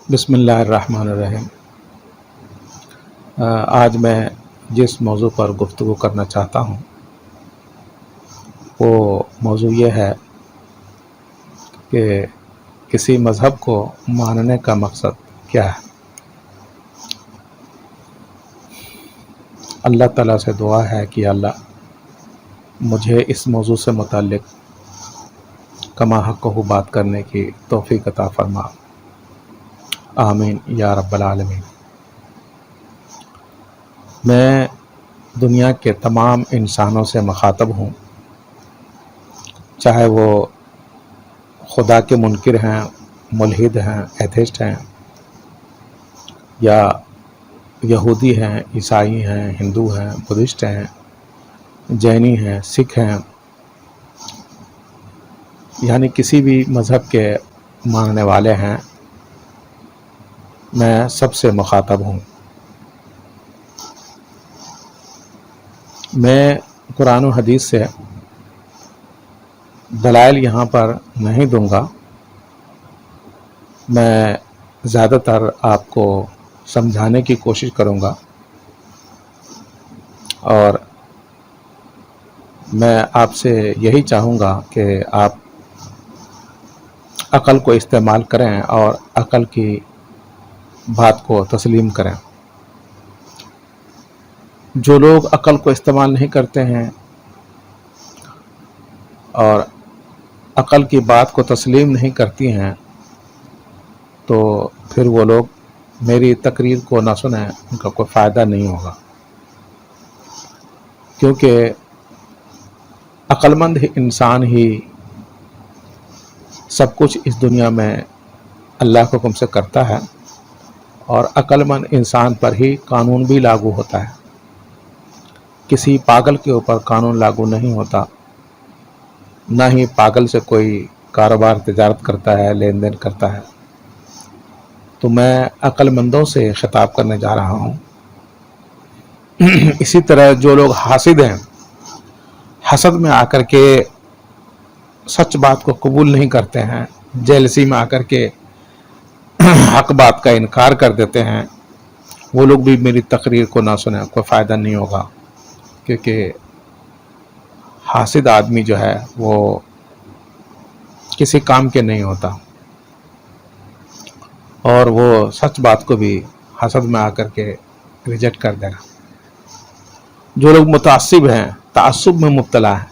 بسم اللہ الرحمن الرحیم۔ آج میں جس موضوع پر گفتگو کرنا چاہتا ہوں وہ موضوع یہ ہے کہ کسی مذہب کو ماننے کا مقصد کیا ہے۔ اللہ تعالیٰ سے دعا ہے کہ اللہ مجھے اس موضوع سے متعلق کما حق کو بات کرنے کی توفیق عطا فرما، آمین یا رب العالمین۔ میں دنیا کے تمام انسانوں سے مخاطب ہوں، چاہے وہ خدا کے منکر ہیں، ملحد ہیں، ایتھسٹ ہیں، یا یہودی ہیں، عیسائی ہیں، ہندو ہیں، بدھسٹ ہیں، جینی ہیں، سکھ ہیں، یعنی کسی بھی مذہب کے ماننے والے ہیں، میں سب سے مخاطب ہوں۔ میں قرآن و حدیث سے دلائل یہاں پر نہیں دوں گا، میں زیادہ تر آپ کو سمجھانے کی کوشش کروں گا، اور میں آپ سے یہی چاہوں گا کہ آپ عقل کو استعمال کریں اور عقل کی بات کو تسلیم کریں۔ جو لوگ عقل کو استعمال نہیں کرتے ہیں اور عقل کی بات کو تسلیم نہیں کرتی ہیں، تو پھر وہ لوگ میری تقریر کو نہ سنیں، ان کا کوئی فائدہ نہیں ہوگا، کیونکہ عقل مند انسان ہی سب کچھ اس دنیا میں اللہ کے حکم سے کرتا ہے، اور عقل مند انسان پر ہی قانون بھی لاگو ہوتا ہے۔ کسی پاگل کے اوپر قانون لاگو نہیں ہوتا، نہ ہی پاگل سے کوئی کاروبار تجارت کرتا ہے، لین دین کرتا ہے۔ تو میں عقل مندوں سے خطاب کرنے جا رہا ہوں۔ اسی طرح جو لوگ حاسد ہیں، حسد میں آ کر کے سچ بات کو قبول نہیں کرتے ہیں، جیلسی میں آ کر کے حق بات کا انکار کر دیتے ہیں، وہ لوگ بھی میری تقریر کو نہ سنیں، کوئی فائدہ نہیں ہوگا، کیونکہ حاسد آدمی جو ہے وہ کسی کام کے نہیں ہوتا، اور وہ سچ بات کو بھی حسد میں آ کر کے ریجیکٹ کر دے گا۔ جو لوگ متعصب ہیں، تعصب میں مبتلا ہیں،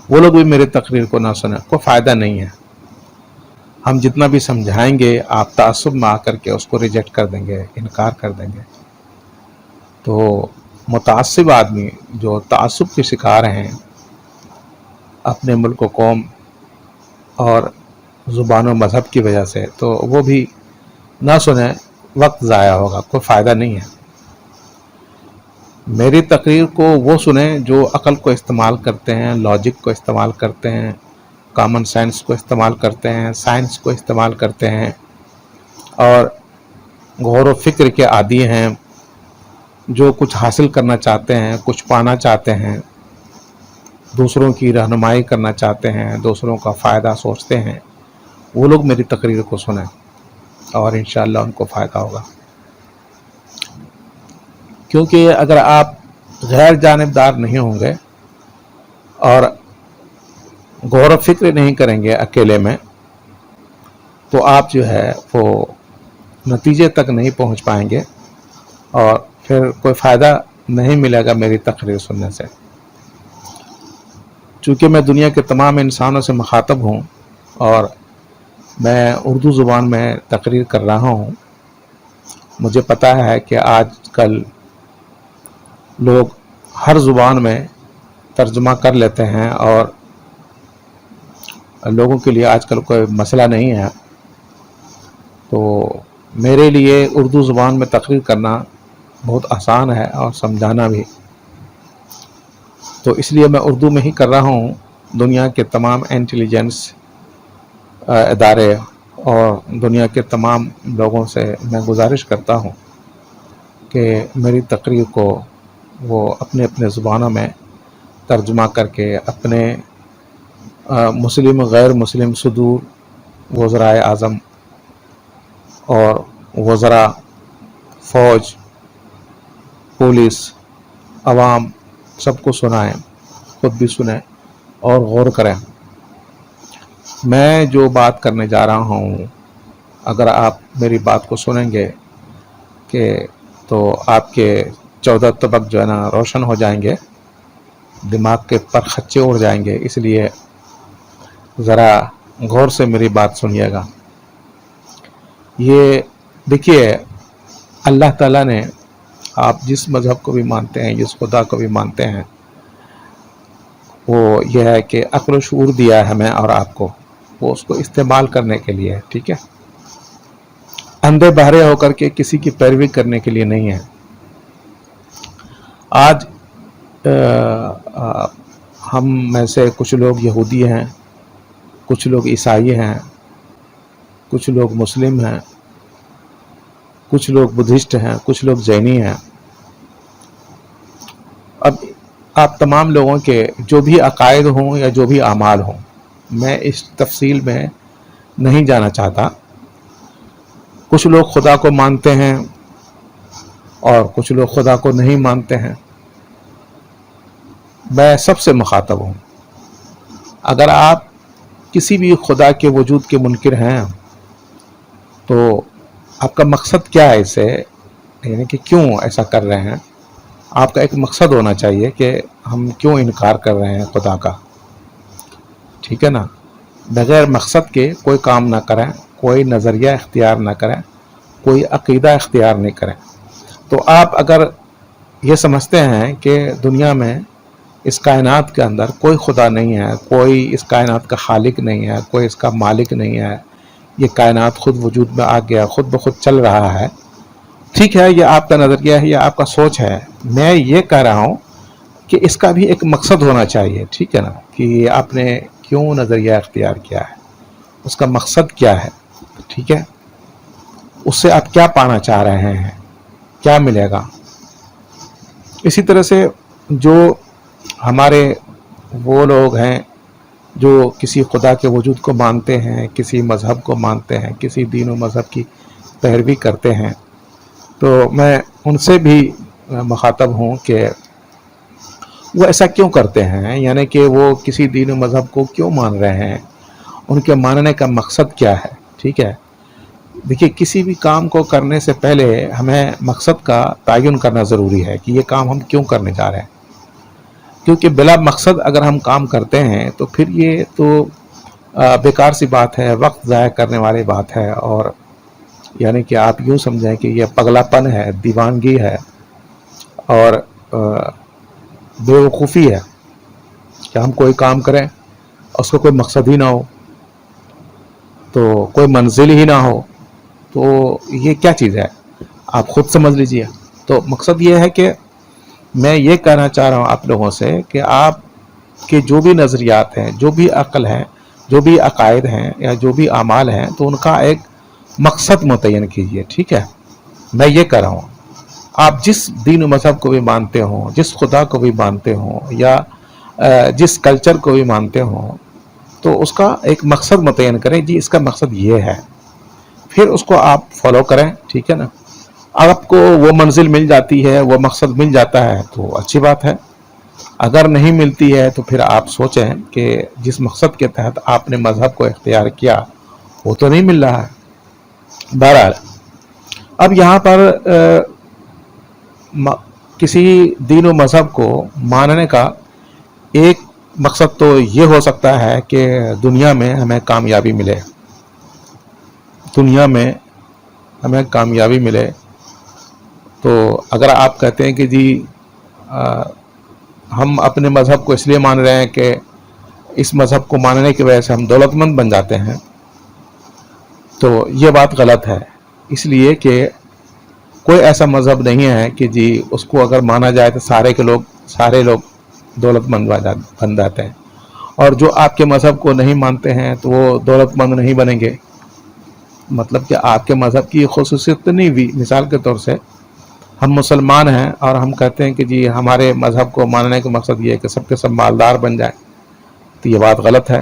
وہ لوگ بھی میری تقریر کو نہ سنیں، کوئی فائدہ نہیں ہے۔ ہم جتنا بھی سمجھائیں گے، آپ تعصب میں آ کر کے اس کو ریجیکٹ کر دیں گے، انکار کر دیں گے۔ تو متعصب آدمی جو تعصب کے شکار ہیں اپنے ملک و قوم اور زبان و مذہب کی وجہ سے، تو وہ بھی نہ سنیں، وقت ضائع ہوگا، کوئی فائدہ نہیں ہے۔ میری تقریر کو وہ سنیں جو عقل کو استعمال کرتے ہیں، لاجک کو استعمال کرتے ہیں، کامن سینس کو استعمال کرتے ہیں، سائنس کو استعمال کرتے ہیں، اور غور و فکر کے عادی ہیں، جو کچھ حاصل کرنا چاہتے ہیں، کچھ پانا چاہتے ہیں، دوسروں کی رہنمائی کرنا چاہتے ہیں، دوسروں کا فائدہ سوچتے ہیں، وہ لوگ میری تقریر کو سنیں، اور انشاءاللہ ان کو فائدہ ہوگا۔ کیونکہ اگر آپ غیر جانبدار نہیں ہوں گے اور غور و فکر نہیں کریں گے اکیلے میں، تو آپ جو ہے وہ نتیجے تک نہیں پہنچ پائیں گے، اور پھر کوئی فائدہ نہیں ملے گا میری تقریر سننے سے۔ چونکہ میں دنیا کے تمام انسانوں سے مخاطب ہوں اور میں اردو زبان میں تقریر کر رہا ہوں، مجھے پتہ ہے کہ آج کل لوگ ہر زبان میں ترجمہ کر لیتے ہیں، اور لوگوں کے لیے آج کل کوئی مسئلہ نہیں ہے۔ تو میرے لیے اردو زبان میں تقریر کرنا بہت آسان ہے، اور سمجھانا بھی۔ تو اس لیے میں اردو میں ہی کر رہا ہوں۔ دنیا کے تمام انٹیلیجنس ادارے اور دنیا کے تمام لوگوں سے میں گزارش کرتا ہوں کہ میری تقریر کو وہ اپنے اپنے زبانوں میں ترجمہ کر کے اپنے مسلم غیر مسلم صدور وزرائے اعظم اور وزراء، فوج، پولیس، عوام سب کو سنائیں، خود بھی سنیں اور غور کریں۔ میں جو بات کرنے جا رہا ہوں، اگر آپ میری بات کو سنیں گے تو آپ کے 14 طبق جو ہے نا روشن ہو جائیں گے، دماغ کے پر خچے اڑ جائیں گے۔ اس لیے ذرا غور سے میری بات سنیے گا۔ یہ دیکھیے، اللہ تعالیٰ نے، آپ جس مذہب کو بھی مانتے ہیں، جس خدا کو بھی مانتے ہیں، وہ یہ ہے کہ عقل و شعور دیا ہے ہمیں اور آپ کو، وہ اس کو استعمال کرنے کے لیے ہے، ٹھیک ہے؟ اندھے بہرے ہو کر کے کسی کی پیروی کرنے کے لیے نہیں ہے۔ آج ہم میں سے کچھ لوگ یہودی ہیں، کچھ لوگ عیسائی ہیں، کچھ لوگ مسلم ہیں، کچھ لوگ بدھسٹ ہیں، کچھ لوگ جینی ہیں۔ اب آپ تمام لوگوں کے جو بھی عقائد ہوں یا جو بھی اعمال ہوں، میں اس تفصیل میں نہیں جانا چاہتا۔ کچھ لوگ خدا کو مانتے ہیں اور کچھ لوگ خدا کو نہیں مانتے ہیں۔ میں سب سے مخاطب ہوں۔ اگر آپ کسی بھی خدا کے وجود کے منکر ہیں تو آپ کا مقصد کیا ہے اسے، یعنی کہ کیوں ایسا کر رہے ہیں؟ آپ کا ایک مقصد ہونا چاہیے کہ ہم کیوں انکار کر رہے ہیں خدا کا، ٹھیک ہے نا؟ بغیر مقصد کے کوئی کام نہ کریں، کوئی نظریہ اختیار نہ کریں، کوئی عقیدہ اختیار نہیں کریں۔ تو آپ اگر یہ سمجھتے ہیں کہ دنیا میں، اس کائنات کے اندر کوئی خدا نہیں ہے، کوئی اس کائنات کا خالق نہیں ہے، کوئی اس کا مالک نہیں ہے، یہ کائنات خود وجود میں آ گیا، خود بخود چل رہا ہے، ٹھیک ہے، یہ آپ کا نظریہ ہے، یہ آپ کا سوچ ہے۔ میں یہ کہہ رہا ہوں کہ اس کا بھی ایک مقصد ہونا چاہیے، ٹھیک ہے نا؟ کہ آپ نے کیوں نظریہ اختیار کیا ہے، اس کا مقصد کیا ہے، ٹھیک ہے؟ اس سے آپ کیا پانا چاہ رہے ہیں، کیا ملے گا؟ اسی طرح سے جو ہمارے وہ لوگ ہیں جو کسی خدا کے وجود کو مانتے ہیں، کسی مذہب کو مانتے ہیں، کسی دین و مذہب کی پیروی کرتے ہیں، تو میں ان سے بھی مخاطب ہوں کہ وہ ایسا کیوں کرتے ہیں، یعنی کہ وہ کسی دین و مذہب کو کیوں مان رہے ہیں، ان کے ماننے کا مقصد کیا ہے، ٹھیک ہے؟ دیکھیے، کسی بھی کام کو کرنے سے پہلے ہمیں مقصد کا تعین کرنا ضروری ہے کہ یہ کام ہم کیوں کرنے جا رہے ہیں، کیونکہ بلا مقصد اگر ہم کام کرتے ہیں تو پھر یہ تو بیکار سی بات ہے، وقت ضائع کرنے والی بات ہے، اور یعنی کہ آپ یوں سمجھیں کہ یہ پگلا پن ہے، دیوانگی ہے اور بیوقوفی ہے کہ ہم کوئی کام کریں اس کو کوئی مقصد ہی نہ ہو، تو کوئی منزل ہی نہ ہو، تو یہ کیا چیز ہے؟ آپ خود سمجھ لیجئے۔ تو مقصد یہ ہے کہ میں یہ کہنا چاہ رہا ہوں آپ لوگوں سے کہ آپ کے جو بھی نظریات ہیں، جو بھی عقل ہیں، جو بھی عقائد ہیں یا جو بھی اعمال ہیں، تو ان کا ایک مقصد متعین کیجئے، ٹھیک ہے؟ میں یہ کہہ رہا ہوں، آپ جس دین و مذہب کو بھی مانتے ہوں، جس خدا کو بھی مانتے ہوں یا جس کلچر کو بھی مانتے ہوں، تو اس کا ایک مقصد متعین کریں، جی اس کا مقصد یہ ہے، پھر اس کو آپ فالو کریں، ٹھیک ہے نا؟ آپ کو وہ منزل مل جاتی ہے، وہ مقصد مل جاتا ہے تو اچھی بات ہے، اگر نہیں ملتی ہے تو پھر آپ سوچیں کہ جس مقصد کے تحت آپ نے مذہب کو اختیار کیا وہ تو نہیں مل رہا ہے۔ بہرحال، اب یہاں پر کسی دین و مذہب کو ماننے کا ایک مقصد تو یہ ہو سکتا ہے کہ دنیا میں ہمیں کامیابی ملے، دنیا میں ہمیں کامیابی ملے۔ تو اگر آپ کہتے ہیں کہ جی ہم اپنے مذہب کو اس لیے مان رہے ہیں کہ اس مذہب کو ماننے کی وجہ سے ہم دولت مند بن جاتے ہیں، تو یہ بات غلط ہے، اس لیے کہ کوئی ایسا مذہب نہیں ہے کہ جی اس کو اگر مانا جائے تو سارے لوگ دولت مند بن جاتے ہیں، اور جو آپ کے مذہب کو نہیں مانتے ہیں تو وہ دولت مند نہیں بنیں گے۔ مطلب کہ آپ کے مذہب کی خصوصیت نہیں ہوئی۔ مثال کے طور سے ہم مسلمان ہیں اور ہم کہتے ہیں کہ جی ہمارے مذہب کو ماننے کا مقصد یہ ہے کہ سب کے سب مالدار بن جائیں، تو یہ بات غلط ہے،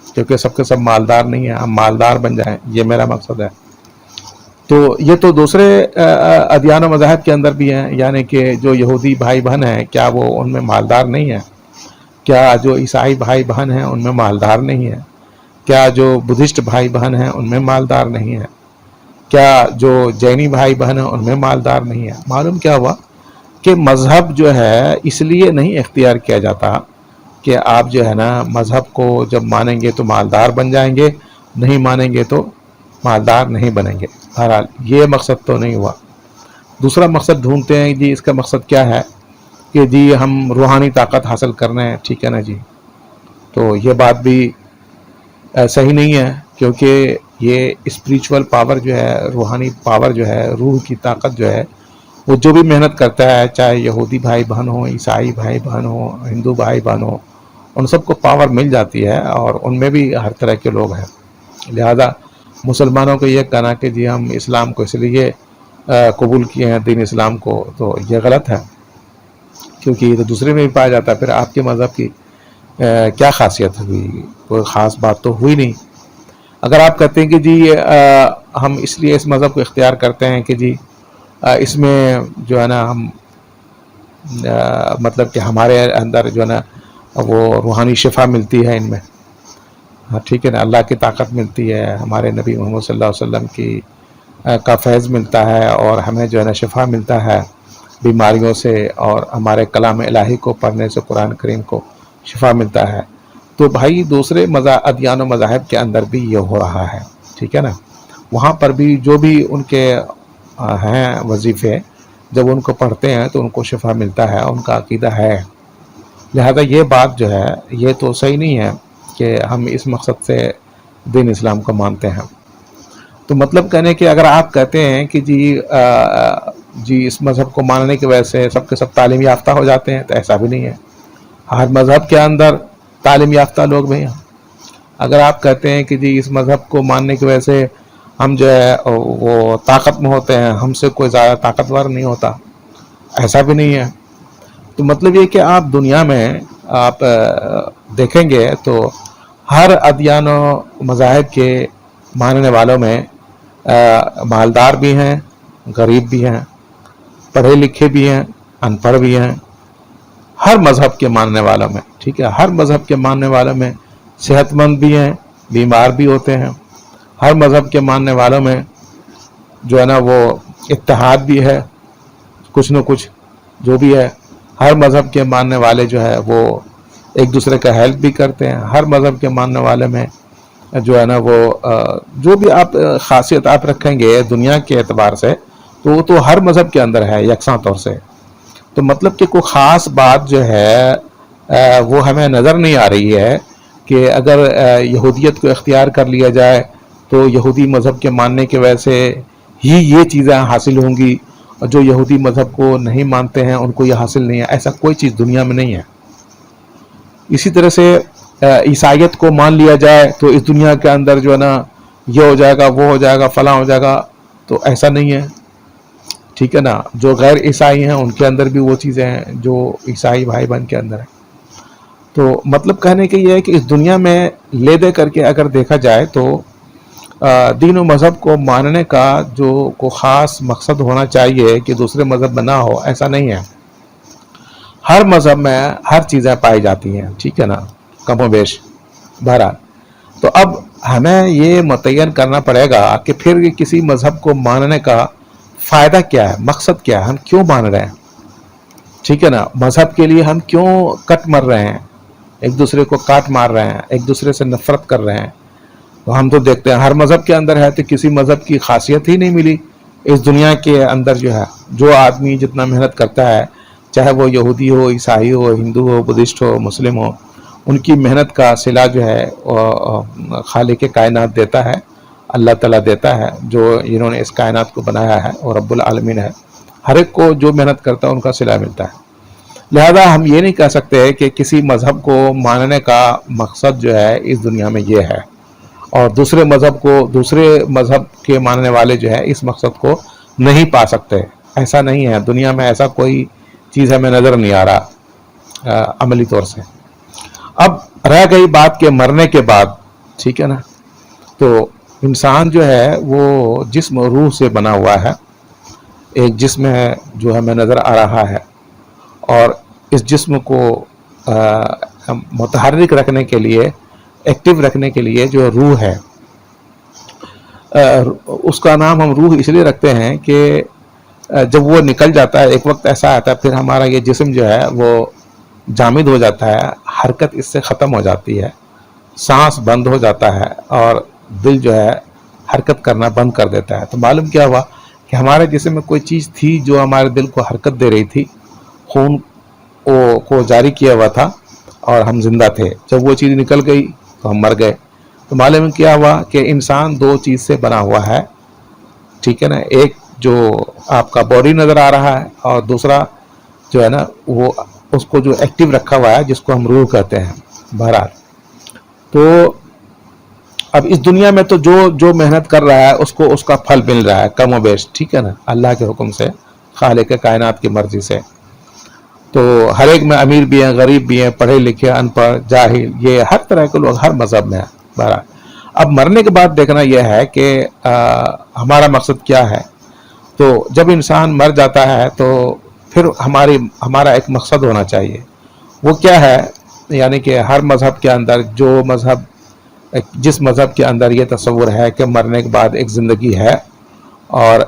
کیونکہ سب کے سب مالدار نہیں ہیں، ہم مالدار بن جائیں، یہ میرا مقصد ہے۔ تو یہ تو دوسرے ادیان و مذاہب کے اندر بھی ہیں، یعنی کہ جو یہودی بھائی بہن ہیں کیا وہ ان میں مالدار نہیں ہیں؟ کیا جو عیسائی بھائی بہن ہیں ان میں مالدار نہیں ہیں؟ کیا جو بدھسٹ بھائی بہن ہیں ان میں مالدار نہیں ہیں؟ کیا جو جینی بھائی بہن ہیں ان میں مالدار نہیں ہیں؟ معلوم کیا ہوا کہ مذہب جو ہے اس لیے نہیں اختیار کیا جاتا کہ آپ جو ہے نا مذہب کو جب مانیں گے تو مالدار بن جائیں گے، نہیں مانیں گے تو مالدار نہیں بنیں گے۔ بہرحال یہ مقصد تو نہیں ہوا۔ دوسرا مقصد ڈھونڈتے ہیں جی، اس کا مقصد کیا ہے کہ جی ہم روحانی طاقت حاصل کرنا ہے، ٹھیک ہے نا جی۔ تو یہ بات بھی صحیح نہیں ہے، کیونکہ یہ اسپریچول پاور جو ہے، روحانی پاور جو ہے، روح کی طاقت جو ہے، وہ جو بھی محنت کرتا ہے، چاہے یہودی بھائی بہن ہو، عیسائی بھائی بہن ہو، ہندو بھائی بہن ہو، ان سب کو پاور مل جاتی ہے، اور ان میں بھی ہر طرح کے لوگ ہیں۔ لہذا مسلمانوں کو یہ کہنا کہ جی ہم اسلام کو اس لیے قبول کیے ہیں، دین اسلام کو، تو یہ غلط ہے، کیونکہ یہ تو دوسرے میں بھی پایا جاتا ہے۔ پھر آپ کے مذہب کی کیا خاصیت ہوئی؟ کوئی خاص بات تو ہوئی نہیں۔ اگر آپ کہتے ہیں کہ جی ہم اس لیے اس مذہب کو اختیار کرتے ہیں کہ جی اس میں جو ہے نا ہم مطلب کہ ہمارے اندر جو ہے نا وہ روحانی شفا ملتی ہے ان میں، ٹھیک ہے نا، اللہ کی طاقت ملتی ہے، ہمارے نبی محمد صلی اللہ علیہ وسلم کی کا فیض ملتا ہے، اور ہمیں جو ہے نا شفا ملتا ہے بیماریوں سے، اور ہمارے کلام الہی کو پڑھنے سے قرآن کریم کو شفا ملتا ہے۔ تو بھائی دوسرے ادیان و مذاہب کے اندر بھی یہ ہو رہا ہے، ٹھیک ہے نا، وہاں پر بھی جو بھی ان کے ہیں وظیفے، جب ان کو پڑھتے ہیں تو ان کو شفا ملتا ہے، ان کا عقیدہ ہے۔ لہذا یہ بات جو ہے یہ تو صحیح نہیں ہے کہ ہم اس مقصد سے دین اسلام کو مانتے ہیں۔ تو مطلب کہنے کہ اگر آپ کہتے ہیں کہ جی اس مذہب کو ماننے کی وجہ سے سب کے سب تعلیم یافتہ ہو جاتے ہیں، تو ایسا بھی نہیں ہے۔ ہر مذہب کے اندر تعلیم یافتہ لوگ بھی ہیں۔ اگر آپ کہتے ہیں کہ جی اس مذہب کو ماننے کی وجہ سے ہم جو ہے وہ طاقت میں ہوتے ہیں، ہم سے کوئی زیادہ طاقتور نہیں ہوتا، ایسا بھی نہیں ہے۔ تو مطلب یہ کہ آپ دنیا میں آپ دیکھیں گے تو ہر ادیان و مذاہب کے ماننے والوں میں مالدار بھی ہیں، غریب بھی ہیں، پڑھے لکھے بھی ہیں، ان پڑھ بھی ہیں، ہر مذہب کے ماننے والوں میں، ٹھیک ہے، ہر مذہب کے ماننے والوں میں صحت مند بھی ہیں، بیمار بھی ہوتے ہیں، ہر مذہب کے ماننے والوں میں جو ہے نا وہ اتحاد بھی ہے، کچھ نہ کچھ جو بھی ہے، ہر مذہب کے ماننے والے جو ہے وہ ایک دوسرے کا ہیلپ بھی کرتے ہیں، ہر مذہب کے ماننے والے میں جو ہے نا وہ جو بھی آپ خاصیت آپ رکھیں گے دنیا کے اعتبار سے، تو وہ تو ہر مذہب کے اندر ہے یکساں طور سے۔ تو مطلب کہ کوئی خاص بات جو ہے وہ ہمیں نظر نہیں آ رہی ہے کہ اگر یہودیت کو اختیار کر لیا جائے تو یہودی مذہب کے ماننے کی وجہ سے ہی یہ چیزیں حاصل ہوں گی، اور جو یہودی مذہب کو نہیں مانتے ہیں ان کو یہ حاصل نہیں ہے، ایسا کوئی چیز دنیا میں نہیں ہے۔ اسی طرح سے عیسائیت کو مان لیا جائے تو اس دنیا کے اندر جو ہے نا یہ ہو جائے گا، وہ ہو جائے گا، فلاں ہو جائے گا، تو ایسا نہیں ہے، ٹھیک ہے نا۔ جو غیر عیسائی ہیں ان کے اندر بھی وہ چیزیں ہیں جو عیسائی بھائی بہن کے اندر ہیں۔ تو مطلب کہنے کے یہ ہے کہ اس دنیا میں لے دے کر کے اگر دیکھا جائے تو دین و مذہب کو ماننے کا جو کو خاص مقصد ہونا چاہیے کہ دوسرے مذہب میں نہ ہو، ایسا نہیں ہے۔ ہر مذہب میں ہر چیزیں پائی جاتی ہیں، ٹھیک ہے نا، کم و بیش، بہرحال۔ تو اب ہمیں یہ متعین کرنا پڑے گا کہ پھر کسی مذہب کو ماننے کا فائدہ کیا ہے، مقصد کیا ہے، ہم کیوں مان رہے ہیں، ٹھیک ہے نا، مذہب کے لیے ہم کیوں کٹ مر رہے ہیں، ایک دوسرے کو کاٹ مار رہے ہیں، ایک دوسرے سے نفرت کر رہے ہیں۔ تو ہم تو دیکھتے ہیں ہر مذہب کے اندر ہے تو کسی مذہب کی خاصیت ہی نہیں ملی اس دنیا کے اندر، جو ہے جو آدمی جتنا محنت کرتا ہے، چاہے وہ یہودی ہو، عیسائی ہو، ہندو ہو، بدھسٹ ہو، مسلم ہو، ان کی محنت کا صلہ جو ہے خالق کائنات دیتا ہے، اللہ تعالیٰ دیتا ہے، جو انہوں نے اس کائنات کو بنایا ہے اور رب العالمین ہے۔ ہر ایک کو جو محنت کرتا ہے ان کا صلہ ملتا ہے۔ لہذا ہم یہ نہیں کہہ سکتے کہ کسی مذہب کو ماننے کا مقصد جو ہے اس دنیا میں یہ ہے، اور دوسرے مذہب کے ماننے والے جو ہے اس مقصد کو نہیں پا سکتے، ایسا نہیں ہے۔ دنیا میں ایسا کوئی چیز ہمیں نظر نہیں آ رہا عملی طور سے۔ اب رہ گئی بات کہ مرنے کے بعد، ٹھیک ہے نا، تو انسان جو ہے وہ جسم اور روح سے بنا ہوا ہے. ایک جسم ہے جو ہمیں نظر آ رہا ہے، اور اس جسم کو متحرک رکھنے کے لیے، ایکٹیو رکھنے کے لیے جو روح ہے، اس کا نام ہم روح اس لیے رکھتے ہیں کہ جب وہ نکل جاتا ہے ایک وقت ایسا آتا ہے پھر ہمارا یہ جسم جو ہے وہ جامد ہو جاتا ہے، حرکت اس سے ختم ہو جاتی ہے، سانس بند ہو جاتا ہے، اور دل جو ہے حرکت کرنا بند کر دیتا ہے. تو معلوم کیا ہوا کہ ہمارے جسم میں کوئی چیز تھی جو ہمارے دل کو حرکت دے رہی تھی، خون کو جاری کیا ہوا تھا، اور ہم زندہ تھے. جب وہ چیز نکل گئی تو ہم مر گئے. تو معلوم کیا ہوا کہ انسان دو چیز سے بنا ہوا ہے، ٹھیک ہے نا. ایک جو آپ کا باڈی نظر آ رہا ہے، اور دوسرا جو ہے نا وہ اس کو جو ایکٹیو رکھا ہوا ہے جس کو ہم روح کہتے ہیں. بہرحال تو اب اس دنیا میں تو جو محنت کر رہا ہے اس کو اس کا پھل مل رہا ہے کم و بیش، ٹھیک ہے نا، اللہ کے حکم سے، خالق کائنات کی مرضی سے. تو ہر ایک میں امیر بھی ہیں، غریب بھی ہیں، پڑھے لکھے، ان پڑھ، جاہل، یہ ہر طرح کے لوگ ہر مذہب میں ہیں. بہرحال اب مرنے کے بعد دیکھنا یہ ہے کہ ہمارا مقصد کیا ہے. تو جب انسان مر جاتا ہے تو پھر ہمارا ایک مقصد ہونا چاہیے. وہ کیا ہے؟ یعنی کہ ہر مذہب کے اندر جس مذہب کے اندر یہ تصور ہے کہ مرنے کے بعد ایک زندگی ہے، اور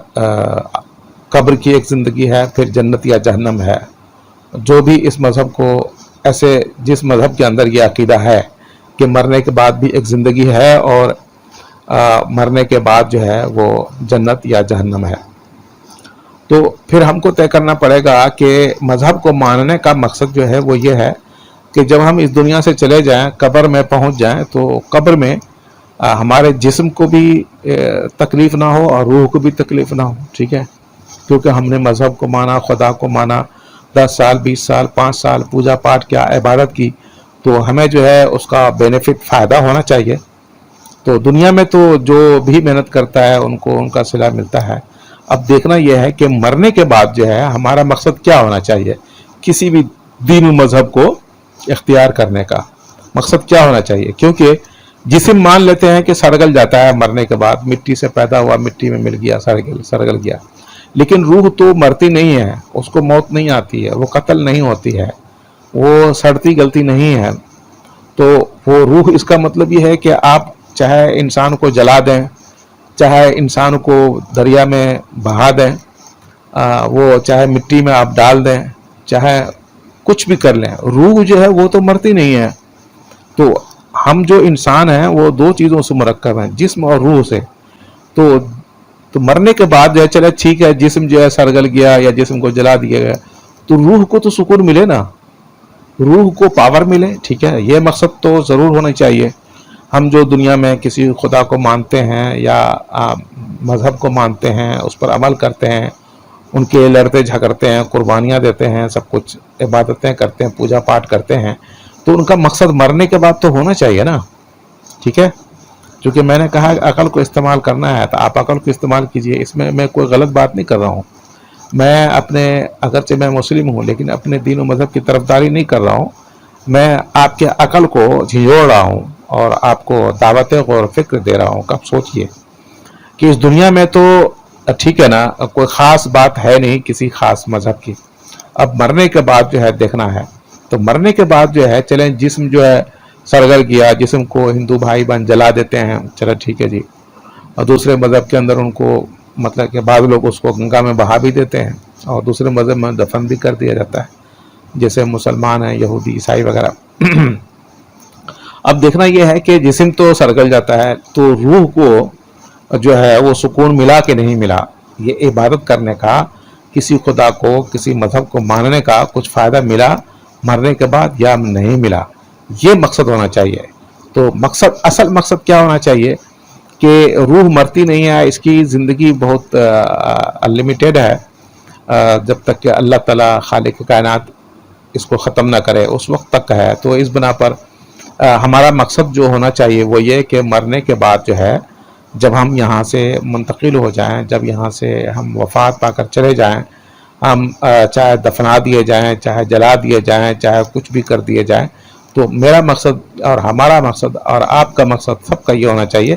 قبر کی ایک زندگی ہے، پھر جنت یا جہنم ہے. جو بھی اس مذہب کو جس مذہب کے اندر یہ عقیدہ ہے کہ مرنے کے بعد بھی ایک زندگی ہے، اور مرنے کے بعد جو ہے وہ جنت یا جہنم ہے، تو پھر ہم کو طے کرنا پڑے گا کہ مذہب کو ماننے کا مقصد جو ہے وہ یہ ہے کہ جب ہم اس دنیا سے چلے جائیں، قبر میں پہنچ جائیں، تو قبر میں ہمارے جسم کو بھی تکلیف نہ ہو اور روح کو بھی تکلیف نہ ہو، ٹھیک ہے. کیونکہ ہم نے مذہب کو مانا، خدا کو مانا، 10 سال 20 سال 5 سال پوجا پاٹ کیا، عبادت کی، تو ہمیں جو ہے اس کا بینیفٹ، فائدہ ہونا چاہیے. تو دنیا میں تو جو بھی محنت کرتا ہے ان کو ان کا صلہ ملتا ہے. اب دیکھنا یہ ہے کہ مرنے کے بعد جو ہے ہمارا مقصد کیا ہونا چاہیے. کسی بھی دین و مذہب کو اختیار کرنے کا مقصد کیا ہونا چاہیے. کیونکہ جسم مان لیتے ہیں کہ سڑگل جاتا ہے مرنے کے بعد، مٹی سے پیدا ہوا، مٹی میں مل گیا، سڑگل گیا. لیکن روح تو مرتی نہیں ہے، اس کو موت نہیں آتی ہے، وہ قتل نہیں ہوتی ہے، وہ سڑتی گلتی نہیں ہے. تو وہ روح، اس کا مطلب یہ ہے کہ آپ چاہے انسان کو جلا دیں، چاہے انسان کو دریا میں بہا دیں، وہ چاہے مٹی میں آپ ڈال دیں، چاہے کچھ بھی کر لیں، روح جو ہے وہ تو مرتی نہیں ہے. تو ہم جو انسان ہیں وہ دو چیزوں سے مرکب ہیں، جسم اور روح سے. تو مرنے کے بعد جو ہے چلے ٹھیک ہے، جسم جو ہے سڑگل گیا یا جسم کو جلا دیا گیا، تو روح کو تو سکون ملے نا، روح کو پاور ملے، ٹھیک ہے. یہ مقصد تو ضرور ہونا چاہیے. ہم جو دنیا میں کسی خدا کو مانتے ہیں یا مذہب کو مانتے ہیں، اس پر عمل کرتے ہیں، ان کے لڑتے جھگڑتے ہیں، قربانیاں دیتے ہیں، سب کچھ عبادتیں کرتے ہیں، پوجا پاٹ کرتے ہیں، تو ان کا مقصد مرنے کے بعد تو ہونا چاہیے نا، ٹھیک ہے. چونکہ میں نے کہا عقل کو استعمال کرنا ہے، تو آپ عقل کو استعمال کیجئے. اس میں کوئی غلط بات نہیں کر رہا ہوں. میں اگرچہ میں مسلم ہوں لیکن اپنے دین و مذہب کی طرفداری نہیں کر رہا ہوں. میں آپ کے عقل کو جھنجھوڑ رہا ہوں اور آپ کو دعوت غور و فکر دے رہا ہوں. کب سوچئے کہ اس دنیا میں تو ٹھیک ہے نا، کوئی خاص بات ہے نہیں کسی خاص مذہب کی. اب مرنے کے بعد جو ہے دیکھنا ہے. تو مرنے کے بعد جو ہے چلیں جسم جو ہے سڑگل گیا، جسم کو ہندو بھائی بہن جلا دیتے ہیں، چلو ٹھیک ہے جی. اور دوسرے مذہب کے اندر ان کو مطلب کہ بعض لوگ اس کو گنگا میں بہا بھی دیتے ہیں، اور دوسرے مذہب میں دفن بھی کر دیا جاتا ہے، جیسے مسلمان ہیں، یہودی، عیسائی وغیرہ. اب دیکھنا یہ ہے کہ جسم تو سڑگل جاتا ہے، تو روح کو جو ہے وہ سکون ملا کہ نہیں ملا. یہ عبادت کرنے کا، کسی خدا کو، کسی مذہب کو ماننے کا کچھ فائدہ ملا مرنے کے بعد یا نہیں ملا، یہ مقصد ہونا چاہیے. تو اصل مقصد کیا ہونا چاہیے کہ روح مرتی نہیں ہے، اس کی زندگی بہت انلمیٹیڈ ہے، جب تک کہ اللہ تعالیٰ خالق کائنات اس کو ختم نہ کرے اس وقت تک ہے. تو اس بنا پر ہمارا مقصد جو ہونا چاہیے وہ یہ کہ مرنے کے بعد جو ہے جب ہم یہاں سے منتقل ہو جائیں، جب یہاں سے ہم وفات پا کر چلے جائیں، ہم چاہے دفنا دیے جائیں، چاہے جلا دیے جائیں، چاہے کچھ بھی کر دیے جائیں، تو میرا مقصد اور ہمارا مقصد اور آپ کا مقصد سب کا یہ ہونا چاہیے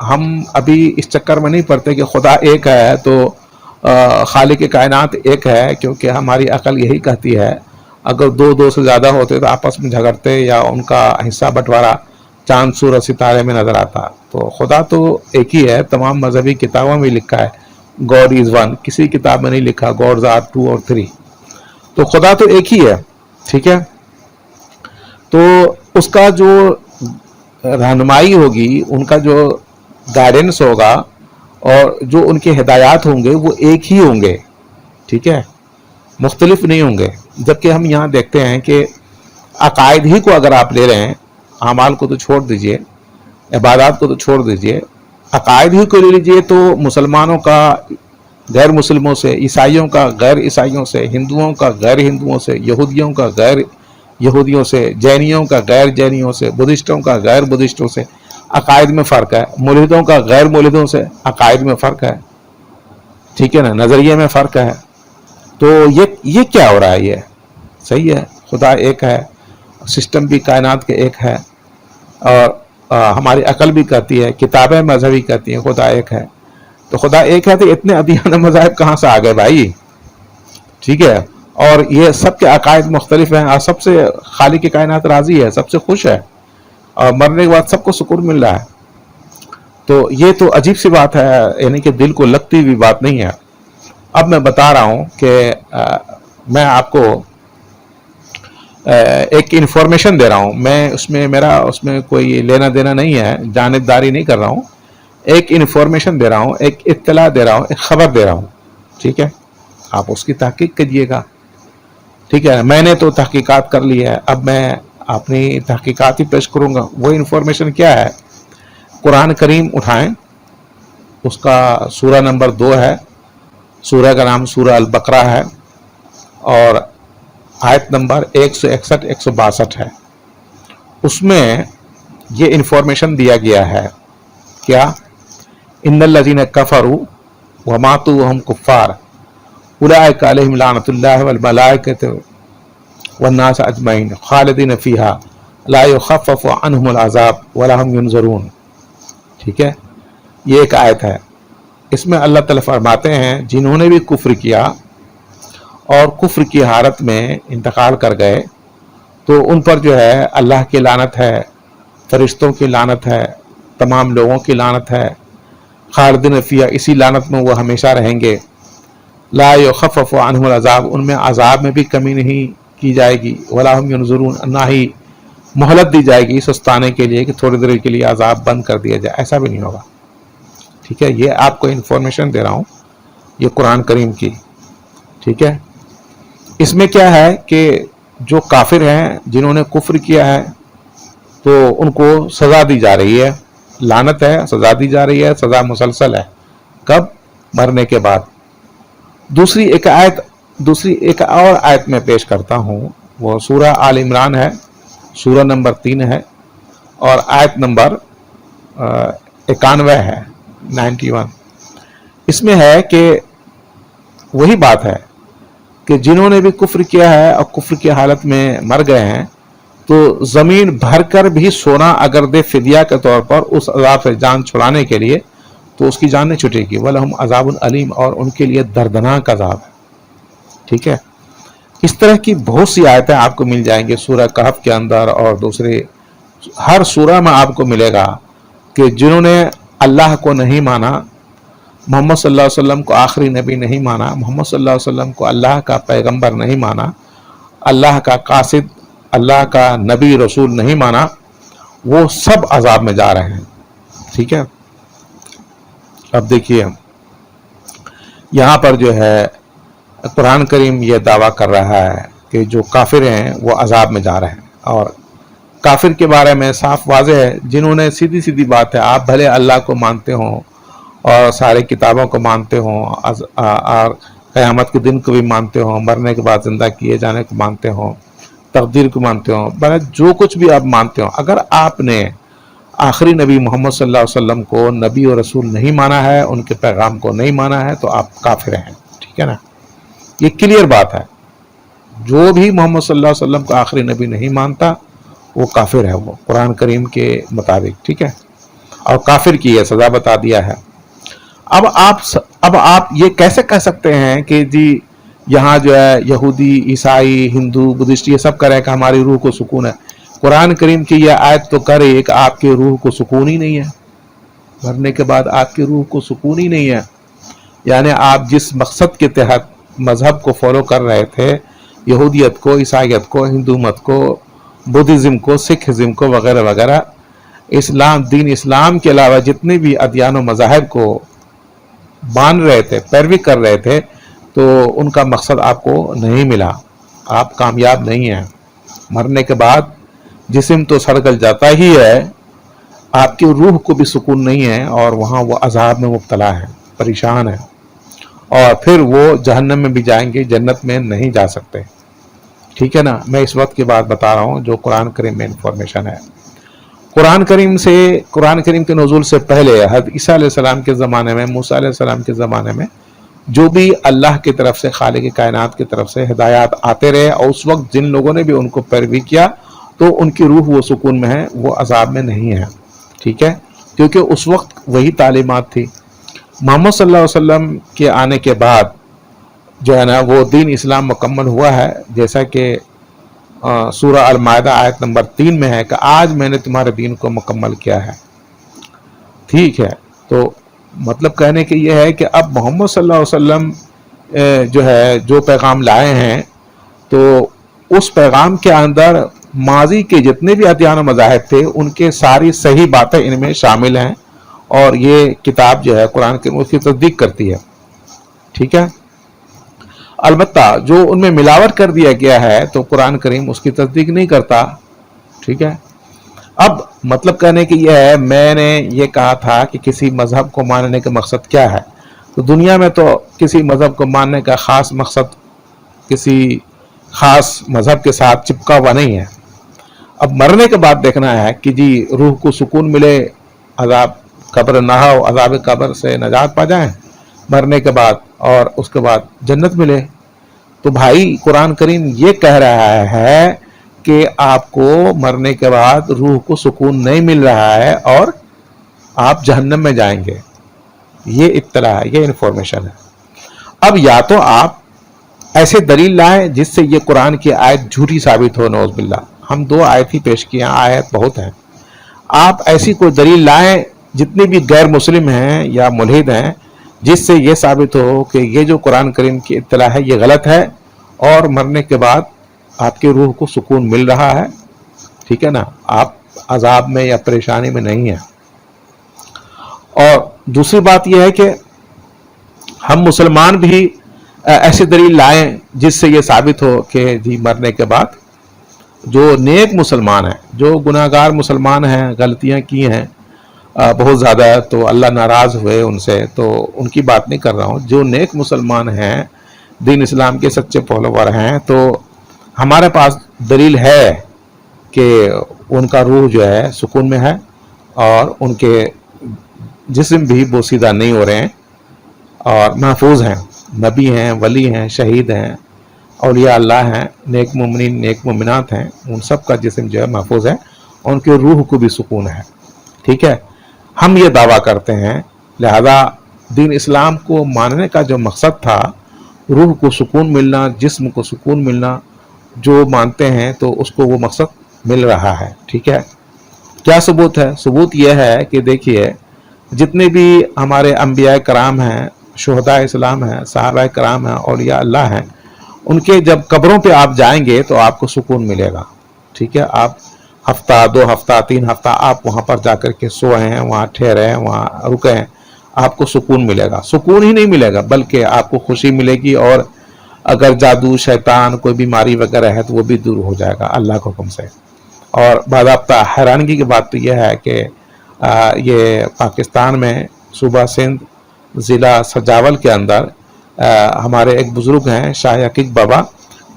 ہم ابھی اس چکر میں نہیں پڑتے کہ خدا ایک ہے تو خالق کائنات ایک ہے، کیونکہ ہماری عقل یہی کہتی ہے اگر دو سے زیادہ ہوتے تو آپس میں جھگڑتے یا ان کا حصہ بٹوارا چاند سورج ستارے میں نظر آتا۔ تو خدا تو ایک ہی ہے، تمام مذہبی کتابوں میں لکھا ہے گاڈ از ون، کسی کتاب میں نہیں لکھا گاڈز آر 2 اور 3۔ تو خدا تو ایک ہی ہے، ٹھیک ہے۔ تو اس کا جو رہنمائی ہوگی، ان کا جو گائیڈنس ہوگا اور جو ان کے ہدایات ہوں گے وہ ایک ہی ہوں گے، ٹھیک ہے، مختلف نہیں ہوں گے۔ جبکہ ہم یہاں دیکھتے ہیں کہ عقائد ہی کو اگر آپ لے رہے ہیں، اعمال کو تو چھوڑ دیجئے، عبادات کو تو چھوڑ دیجئے، عقائد ہی کو لے لیجئے تو مسلمانوں کا غیر مسلموں سے، عیسائیوں کا غیر عیسائیوں سے، ہندوؤں کا غیر ہندوؤں سے، یہودیوں کا غیر یہودیوں سے، جینیوں کا غیر جینیوں سے، بدھسٹوں کا غیر بدھسٹوں سے عقائد میں فرق ہے، ملحدوں کا غیر ملحدوں سے عقائد میں فرق ہے، ٹھیک ہے نا، نظریے میں فرق ہے۔ تو یہ کیا ہو رہا ہے؟ یہ صحیح ہے، خدا ایک ہے، سسٹم بھی کائنات کے ایک ہے، اور ہماری عقل بھی کہتی ہے، کتابیں مذہبی کہتی ہیں خدا ایک ہے۔ تو خدا ایک ہے تو اتنے ادیانہ مذاہب کہاں سے آ گئے بھائی؟ ٹھیک ہے، اور یہ سب کے عقائد مختلف ہیں، اور سب سے خالق کی کائنات راضی ہے، سب سے خوش ہے، اور مرنے کے بعد سب کو سکون مل رہا ہے۔ تو یہ تو عجیب سی بات ہے، یعنی کہ دل کو لگتی ہوئی بات نہیں ہے۔ اب میں بتا رہا ہوں کہ میں آپ کو ایک انفارمیشن دے رہا ہوں، میرا اس میں کوئی لینا دینا نہیں ہے، جانبداری نہیں کر رہا ہوں، ایک انفارمیشن دے رہا ہوں، ایک اطلاع دے رہا ہوں، ایک خبر دے رہا ہوں، ٹھیک ہے، آپ اس کی تحقیق کیجئے گا، ٹھیک ہے۔ میں نے تو تحقیقات کر لی ہے، اب میں اپنی تحقیقات ہی پیش کروں گا۔ وہ انفارمیشن کیا ہے؟ قرآن کریم اٹھائیں، اس کا سورہ نمبر 2 ہے، سورہ کا نام سورہ البقرہ ہے، اور آیت نمبر 161 162 ہے۔ اس میں یہ انفارمیشن دیا گیا ہے، کیا؟ ان الذین کفروا وماتوا وهم کفار اولئک علیہم لعنۃ اللہ والملائکۃ والناس اجمعین خالدین فیہا لا یخفف عنہم العذاب ولا هم ینظرون، ٹھیک ہے۔ یہ ایک آیت ہے، اس میں اللہ تعالیٰ فرماتے ہیں جنہوں نے بھی کفر کیا اور کفر کی حالت میں انتقال کر گئے تو ان پر جو ہے اللہ کی لعنت ہے، فرشتوں کی لعنت ہے، تمام لوگوں کی لعنت ہے، خالدین فیہا، اسی لعنت میں وہ ہمیشہ رہیں گے، لا یخفف عنہم العذاب، ان میں عذاب میں بھی کمی نہیں کی جائے گی، ولا هم ینظرون، نہ ہی مہلت دی جائے گی سستانے کے لیے کہ تھوڑی دیر کے لیے عذاب بند کر دیا جائے، ایسا بھی نہیں ہوگا، ٹھیک ہے۔ یہ آپ کو انفارمیشن دے رہا ہوں، یہ قرآن کریم کی، ٹھیک ہے۔ اس میں کیا ہے کہ جو کافر ہیں، جنہوں نے کفر کیا ہے، تو ان کو سزا دی جا رہی ہے، لعنت ہے، سزا دی جا رہی ہے، سزا مسلسل ہے، کب؟ مرنے کے بعد۔ دوسری ایک اور آیت میں پیش کرتا ہوں، وہ سورہ آل عمران ہے، سورہ نمبر 3 ہے، اور آیت نمبر 91 ہے، 91۔ اس میں ہے کہ وہی بات ہے کہ جنہوں نے بھی کفر کیا ہے اور کفر کی حالت میں مر گئے ہیں تو زمین بھر کر بھی سونا اگر دے فدیہ کے طور پر اس عذاب سے جان چھڑانے کے لیے تو اس کی جان نہیں چھٹے گی، وَلَهُمْ عَذَابٌ علیم، اور ان کے لیے دردناک عذاب ہے، ٹھیک ہے۔ اس طرح کی بہت سی آیتیں آپ کو مل جائیں گے سورہ کہف کے اندر، اور دوسرے ہر سورہ میں آپ کو ملے گا کہ جنہوں نے اللہ کو نہیں مانا، محمد صلی اللہ علیہ وسلم کو آخری نبی نہیں مانا، محمد صلی اللہ علیہ وسلم کو اللہ کا پیغمبر نہیں مانا، اللہ کا قاصد، اللہ کا نبی رسول نہیں مانا، وہ سب عذاب میں جا رہے ہیں، ٹھیک ہے۔ اب دیکھیے یہاں پر جو ہے قرآن کریم یہ دعویٰ کر رہا ہے کہ جو کافر ہیں وہ عذاب میں جا رہے ہیں، اور کافر کے بارے میں صاف واضح ہے، جنہوں نے سیدھی بات ہے، آپ بھلے اللہ کو مانتے ہوں اور سارے کتابوں کو مانتے ہوں، اور قیامت کے دن کو بھی مانتے ہوں، مرنے کے بعد زندہ کیے جانے کو مانتے ہوں، تقدیر کو مانتے ہوں، بلکہ جو کچھ بھی آپ مانتے ہوں، اگر آپ نے آخری نبی محمد صلی اللہ علیہ وسلم کو نبی و رسول نہیں مانا ہے، ان کے پیغام کو نہیں مانا ہے، تو آپ کافر ہیں، ٹھیک ہے نا۔ یہ کلیئر بات ہے، جو بھی محمد صلی اللہ علیہ وسلم کو آخری نبی نہیں مانتا وہ کافر ہے، وہ قرآن کریم کے مطابق، ٹھیک ہے۔ اور کافر کی یہ سزا بتا دیا ہے۔ اب آپ یہ کیسے کہہ سکتے ہیں کہ جی یہاں جو ہے یہودی، عیسائی، ہندو، بدھسٹ یہ سب کریں کہ ہماری روح کو سکون ہے؟ قرآن کریم کی یہ آیت تو کرے کہ آپ کی روح کو سکون ہی نہیں ہے، مرنے کے بعد آپ کی روح کو سکون ہی نہیں ہے۔ یعنی آپ جس مقصد کے تحت مذہب کو فالو کر رہے تھے، یہودیت کو، عیسائیت کو، ہندو مت کو، بدھزم کو، سکھزم کو وغیرہ وغیرہ، دین اسلام کے علاوہ جتنے بھی ادیان و مذاہب کو مان رہے تھے، پیروی کر رہے تھے، تو ان کا مقصد آپ کو نہیں ملا، آپ کامیاب نہیں ہیں۔ مرنے کے بعد جسم تو سڑگل جاتا ہی ہے، آپ کی روح کو بھی سکون نہیں ہے، اور وہاں وہ عذاب میں مبتلا ہے، پریشان ہے، اور پھر وہ جہنم میں بھی جائیں گے، جنت میں نہیں جا سکتے۔ ٹھیک ہے نا؟ میں اس وقت کی بات بتا رہا ہوں جو قرآن کریم میں انفارمیشن ہے۔ قرآن کریم کے نزول سے پہلے حضرت عیسیٰ علیہ السلام کے زمانے میں، موسیٰ علیہ السلام کے زمانے میں جو بھی اللہ کی طرف سے، خالق کائنات کی طرف سے ہدایات آتے رہے، اور اس وقت جن لوگوں نے بھی ان کو پیروی کیا تو ان کی روح وہ سکون میں ہے، وہ عذاب میں نہیں ہے۔ ٹھیک ہے؟ کیونکہ اس وقت وہی تعلیمات تھی۔ محمد صلی اللہ علیہ وسلم کے آنے کے بعد جو ہے نا وہ دین اسلام مکمل ہوا ہے، جیسا کہ سورہ المائدہ آیت نمبر 3 میں ہے کہ آج میں نے تمہارے دین کو مکمل کیا ہے۔ ٹھیک ہے؟ تو مطلب کہنے کی یہ ہے کہ اب محمد صلی اللہ علیہ وسلم جو ہے جو پیغام لائے ہیں، تو اس پیغام کے اندر ماضی کے جتنے بھی ادیان و مذاہب تھے ان کے ساری صحیح باتیں ان میں شامل ہیں، اور یہ کتاب جو ہے قرآن کی اس کی تصدیق کرتی ہے۔ ٹھیک ہے؟ البتہ جو ان میں ملاوٹ کر دیا گیا ہے تو قرآن کریم اس کی تصدیق نہیں کرتا۔ ٹھیک ہے؟ اب مطلب کہنے کی یہ ہے، میں نے یہ کہا تھا کہ کسی مذہب کو ماننے کا مقصد کیا ہے، تو دنیا میں تو کسی مذہب کو ماننے کا خاص مقصد کسی خاص مذہب کے ساتھ چپکا ہوا نہیں ہے۔ اب مرنے کے بعد دیکھنا ہے کہ جی روح کو سکون ملے، عذاب قبر نہ ہو، عذاب قبر سے نجات پا جائیں مرنے کے بعد، اور اس کے بعد جنت ملے۔ تو بھائی قرآن کریم یہ کہہ رہا ہے کہ آپ کو مرنے کے بعد روح کو سکون نہیں مل رہا ہے اور آپ جہنم میں جائیں گے، یہ اطلاع ہے، یہ انفارمیشن ہے۔ اب یا تو آپ ایسے دلیل لائیں جس سے یہ قرآن کی آیت جھوٹی ثابت ہو، نعوذ باللہ۔ ہم 2 آیت ہی پیش کیے ہیں، آیت بہت ہیں۔ آپ ایسی کوئی دلیل لائیں جتنے بھی غیر مسلم ہیں یا ملحد ہیں جس سے یہ ثابت ہو کہ یہ جو قرآن کریم کی اطلاع ہے یہ غلط ہے، اور مرنے کے بعد آپ کی روح کو سکون مل رہا ہے۔ ٹھیک ہے نا؟ آپ عذاب میں یا پریشانی میں نہیں ہیں۔ اور دوسری بات یہ ہے کہ ہم مسلمان بھی ایسی دلیل لائیں جس سے یہ ثابت ہو کہ جی مرنے کے بعد جو نیک مسلمان ہیں، جو گناہگار مسلمان ہیں، غلطیاں کی ہیں بہت زیادہ، تو اللہ ناراض ہوئے ان سے، تو ان کی بات نہیں کر رہا ہوں، جو نیک مسلمان ہیں، دین اسلام کے سچے فالوور ہیں، تو ہمارے پاس دلیل ہے کہ ان کا روح جو ہے سکون میں ہے، اور ان کے جسم بھی بوسیدہ نہیں ہو رہے ہیں اور محفوظ ہیں، نبی ہیں، ولی ہیں، شہید ہیں، اولیاء اللہ ہیں، نیک مومنین، نیک مومنات ہیں، ان سب کا جسم جو ہے محفوظ ہے، ان کے روح کو بھی سکون ہے۔ ٹھیک ہے؟ ہم یہ دعویٰ کرتے ہیں، لہذا دین اسلام کو ماننے کا جو مقصد تھا، روح کو سکون ملنا، جسم کو سکون ملنا، جو مانتے ہیں تو اس کو وہ مقصد مل رہا ہے۔ ٹھیک ہے؟ کیا ثبوت ہے؟ ثبوت یہ ہے کہ دیکھیے جتنے بھی ہمارے انبیاء کرام ہیں، شہداء اسلام ہیں، صحابہ کرام ہیں، اولیاء اللہ ہیں، ان کے جب قبروں پہ آپ جائیں گے تو آپ کو سکون ملے گا۔ ٹھیک ہے؟ آپ ہفتہ، 2 ہفتہ، 3 ہفتہ آپ وہاں پر جا کر کے سوئے ہیں، وہاں ٹھہرے ہیں، وہاں رکے ہیں، آپ کو سکون ملے گا۔ سکون ہی نہیں ملے گا بلکہ آپ کو خوشی ملے گی، اور اگر جادو، شیطان، کوئی بیماری وغیرہ ہے تو وہ بھی دور ہو جائے گا اللہ کے حکم سے۔ اور باضابطہ حیرانگی کی بات تو یہ ہے کہ یہ پاکستان میں صوبہ سندھ، ضلع سجاول کے اندر ہمارے ایک بزرگ ہیں شاہ عقیق بابا،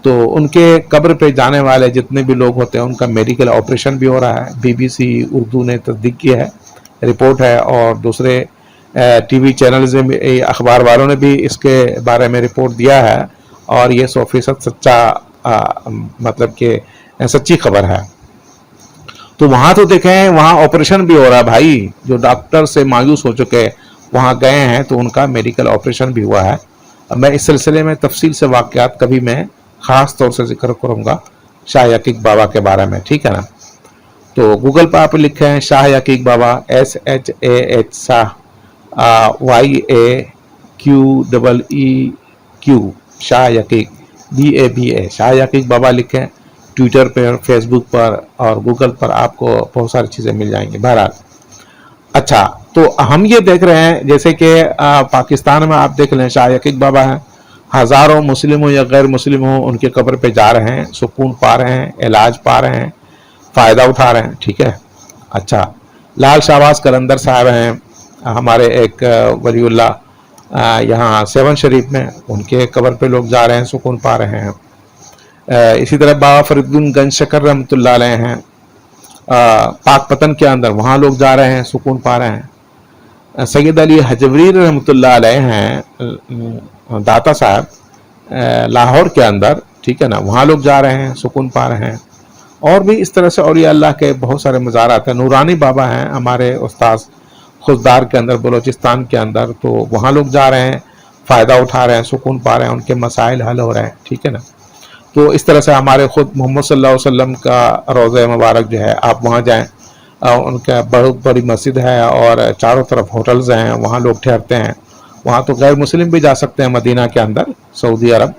تو ان کے قبر پہ جانے والے جتنے بھی لوگ ہوتے ہیں ان کا میڈیکل آپریشن بھی ہو رہا ہے۔ BBC اردو نے تصدیق کی ہے، رپورٹ ہے، اور دوسرے ٹی وی چینلز میں، اخبار والوں نے بھی اس کے بارے میں رپورٹ دیا ہے، اور یہ 100% سچا مطلب کہ سچی خبر ہے۔ تو وہاں تو دیکھیں وہاں آپریشن بھی ہو رہا ہے بھائی، جو ڈاکٹر سے مایوس ہو چکے وہاں گئے ہیں تو ان کا میڈیکل آپریشن بھی ہوا ہے. میں اس سلسلے میں تفصیل سے واقعات کبھی میں خاص طور سے ذکر کروں گا شاہ یقیق بابا کے بارے میں، ٹھیک ہے نا. تو گوگل پہ آپ لکھیں ہیں شاہ یقیق بابا SHAH شاہ YAQEEQ شاہ یقیق BABA شاہ یقیق بابا لکھیں. ٹویٹر پر، فیس بک پر اور گوگل پر آپ کو بہت ساری چیزیں مل جائیں گی. بہرحال اچھا، تو ہم یہ دیکھ رہے ہیں جیسے کہ پاکستان میں آپ دیکھ لیں شاہ یقیق بابا ہیں، ہزاروں مسلم ہوں یا غیر مسلم ہوں ان کے قبر پہ جا رہے ہیں، سکون پا رہے ہیں، علاج پا رہے ہیں، فائدہ اٹھا رہے ہیں، ٹھیک ہے. اچھا، لال شہباز قلندر صاحب ہیں ہمارے ایک ولی اللہ یہاں سیون شریف میں، ان کے قبر پہ لوگ جا رہے ہیں، سکون پا رہے ہیں. اسی طرح بابا فرید الدین گنج شکر رحمۃ اللہ علیہ ہیں پاک پتن کے اندر، وہاں لوگ جا رہے ہیں، سکون پا رہے ہیں. سید علی حجویری رحمۃ اللہ علیہ ہیں داتا صاحب لاہور کے اندر، ٹھیک ہے نا، وہاں لوگ جا رہے ہیں، سکون پا رہے ہیں. اور بھی اس طرح سے اولیاء اللہ کے بہت سارے مزارات ہیں. نورانی بابا ہیں ہمارے استاذ خضدار کے اندر، بلوچستان کے اندر، تو وہاں لوگ جا رہے ہیں، فائدہ اٹھا رہے ہیں، سکون پا رہے ہیں، ان کے مسائل حل ہو رہے ہیں، ٹھیک ہے نا. تو اس طرح سے ہمارے خود محمد صلی اللہ علیہ وسلم کا روضہ مبارک جو ہے، آپ وہاں جائیں، ان کا بہت بڑی مسجد ہے اور چاروں طرف ہوٹلز ہیں، وہاں لوگ ٹھہرتے ہیں. وہاں تو غیر مسلم بھی جا سکتے ہیں مدینہ کے اندر، سعودی عرب،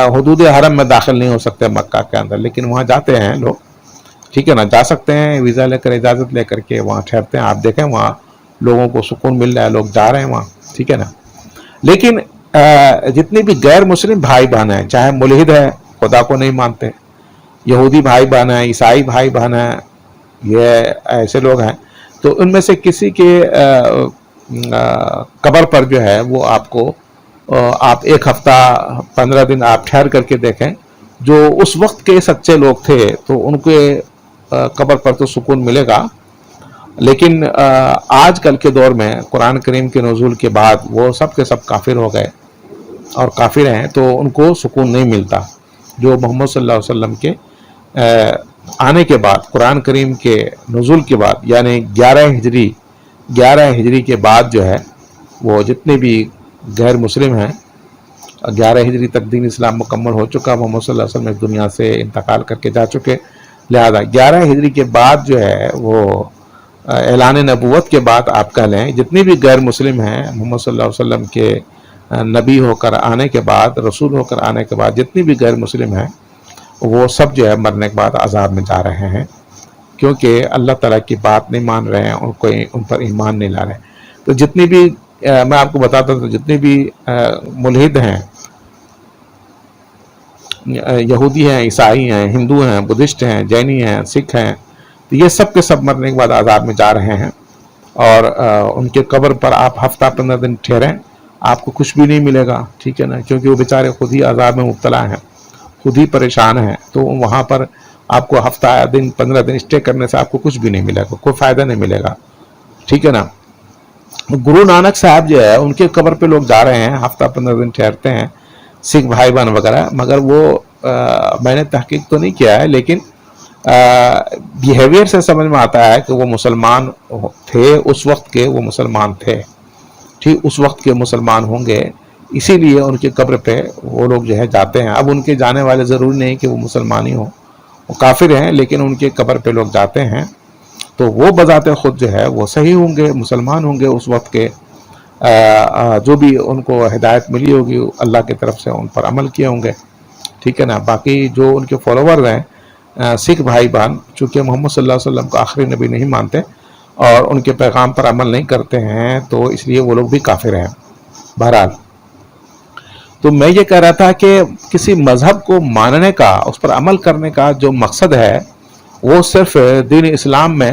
حدود حرم میں داخل نہیں ہو سکتے مکہ کے اندر، لیکن وہاں جاتے ہیں لوگ، ٹھیک ہے نا، جا سکتے ہیں ویزا لے کر، اجازت لے کر کے وہاں ٹھہرتے ہیں. آپ دیکھیں وہاں لوگوں کو سکون مل رہا ہے، لوگ جا رہے ہیں وہاں، ٹھیک ہے نا. لیکن جتنے بھی غیر مسلم بھائی بہن ہیں، چاہے ملحد ہے، خدا کو نہیں مانتے، یہودی بھائی بہن ہیں، عیسائی بھائی بہن ہیں، یہ ایسے لوگ ہیں، تو ان میں سے کسی کے قبر پر جو ہے وہ آپ کو آپ ایک ہفتہ 15 دن آپ ٹھہر کر کے دیکھیں. جو اس وقت کے سچے لوگ تھے تو ان کے قبر پر تو سکون ملے گا، لیکن آج کل کے دور میں قرآن کریم کے نزول کے بعد وہ سب کے سب کافر ہو گئے اور کافر ہیں، تو ان کو سکون نہیں ملتا. جو محمد صلی اللہ علیہ وسلم کے آنے کے بعد، قرآن کریم کے نزول کے بعد، یعنی 11 ہجری کے بعد جو ہے وہ جتنے بھی غیر مسلم ہیں، 11 ہجری تک دین اسلام مکمل ہو چکا، محمد صلی اللہ علیہ وسلم اس دنیا سے انتقال کر کے جا چکے، لہذا 11 ہجری کے بعد جو ہے وہ اعلان نبوت کے بعد آپ کہہ لیں جتنی بھی غیر مسلم ہیں، محمد صلی اللہ علیہ وسلم کے نبی ہو کر آنے کے بعد، رسول ہو کر آنے کے بعد جتنی بھی غیر مسلم ہیں وہ سب جو ہے مرنے کے بعد عذاب میں جا رہے ہیں، کیونکہ اللہ تعالیٰ کی بات نہیں مان رہے ہیں، ان پر ایمان نہیں لا رہے ہیں. تو جتنی بھی میں آپ کو بتاتا ہوں، جتنی بھی ملحد ہیں، یہودی ہیں، عیسائی ہیں، ہندو ہیں، بدھسٹ ہیں، جینی ہیں، سکھ ہیں، تو یہ سب کے سب مرنے کے بعد عذاب میں جا رہے ہیں. اور ان کے قبر پر آپ ہفتہ 15 دن ٹھہریں، آپ کو کچھ بھی نہیں ملے گا، ٹھیک ہے نا، کیونکہ وہ بیچارے خود ہی عذاب میں مبتلا ہیں، خود ہی پریشان ہیں. تو وہاں پر آپ کو ہفتہ 15 دن اسٹے کرنے سے آپ کو کچھ بھی نہیں ملے گا، کوئی فائدہ نہیں ملے گا، ٹھیک ہے نا. گرو نانک صاحب جو ہے ان کے قبر پہ لوگ جا رہے ہیں، ہفتہ 15 دن ٹھہرتے ہیں، سکھ بھائی بہن وغیرہ، مگر وہ میں نے تحقیق تو نہیں کیا ہے، لیکن بیہیویئر سے سمجھ میں آتا ہے کہ وہ مسلمان تھے، اس وقت کے وہ مسلمان تھے، ٹھیک، اس وقت کے مسلمان ہوں گے، اسی لیے ان کے قبر پہ وہ لوگ جو ہے جاتے ہیں. اب ان کے جانے والے ضروری نہیں کہ وہ مسلمان ہی ہوں، وہ کافر ہیں، لیکن ان کے قبر پہ لوگ جاتے ہیں، تو وہ بذات خود جو ہے وہ صحیح ہوں گے، مسلمان ہوں گے اس وقت کے، جو بھی ان کو ہدایت ملی ہوگی اللہ کی طرف سے ان پر عمل کیے ہوں گے، ٹھیک ہے نا. باقی جو ان کے فالوور ہیں سکھ بھائی بہن، چونکہ محمد صلی اللہ علیہ وسلم کو آخری نبی نہیں مانتے اور ان کے پیغام پر عمل نہیں کرتے ہیں، تو اس لیے وہ لوگ بھی کافر ہیں. بہرحال تو میں یہ کہہ رہا تھا کہ کسی مذہب کو ماننے کا، اس پر عمل کرنے کا جو مقصد ہے وہ صرف دین اسلام میں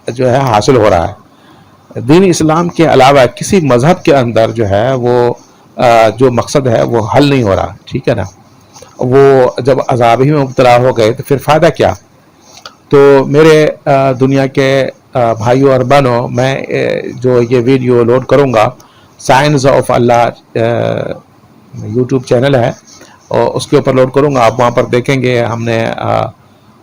جو ہے حاصل ہو رہا ہے. دین اسلام کے علاوہ کسی مذہب کے اندر جو ہے وہ جو مقصد ہے وہ حل نہیں ہو رہا، ٹھیک ہے نا. وہ جب عذاب ہی میں مبتلا ہو گئے تو پھر فائدہ کیا. تو میرے دنیا کے بھائیوں اور بہنوں، میں جو یہ ویڈیو لوڈ کروں گا، سائنس آف اللہ یوٹیوب چینل ہے، اور اس کے اوپر لوڈ کروں گا، آپ وہاں پر دیکھیں گے ہم نے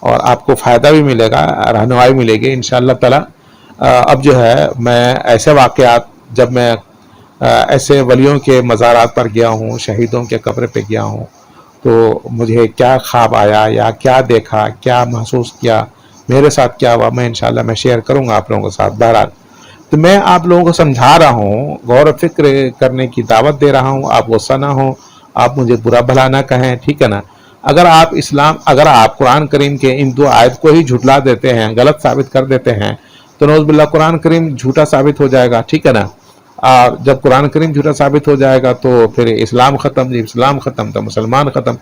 اور آپ کو فائدہ بھی ملے گا، رہنمائی ملے گی انشاءاللہ تعالی۔ اب جو ہے میں ایسے واقعات، جب میں ایسے ولیوں کے مزارات پر گیا ہوں، شہیدوں کے قبر پہ گیا ہوں، تو مجھے کیا خواب آیا یا کیا دیکھا، کیا محسوس کیا، میرے ساتھ کیا ہوا، میں انشاءاللہ میں شیئر کروں گا آپ لوگوں کے ساتھ۔ بہرحال تو میں آپ لوگوں کو سمجھا رہا ہوں، غور و فکر کرنے کی دعوت دے رہا ہوں، آپ غصہ نہ ہوں، آپ مجھے برا بھلا نہ کہیں، ٹھیک ہے نا۔ اگر آپ قرآن کریم کے ان 2 آیت کو ہی جھٹلا دیتے ہیں، غلط ثابت کر دیتے ہیں، تو نعوذ باللہ قرآن کریم جھوٹا ثابت ہو جائے گا، ٹھیک ہے نا۔ اور جب قرآن کریم جھوٹا ثابت ہو جائے گا تو پھر اسلام ختم، جب اسلام ختم تو مسلمان ختم۔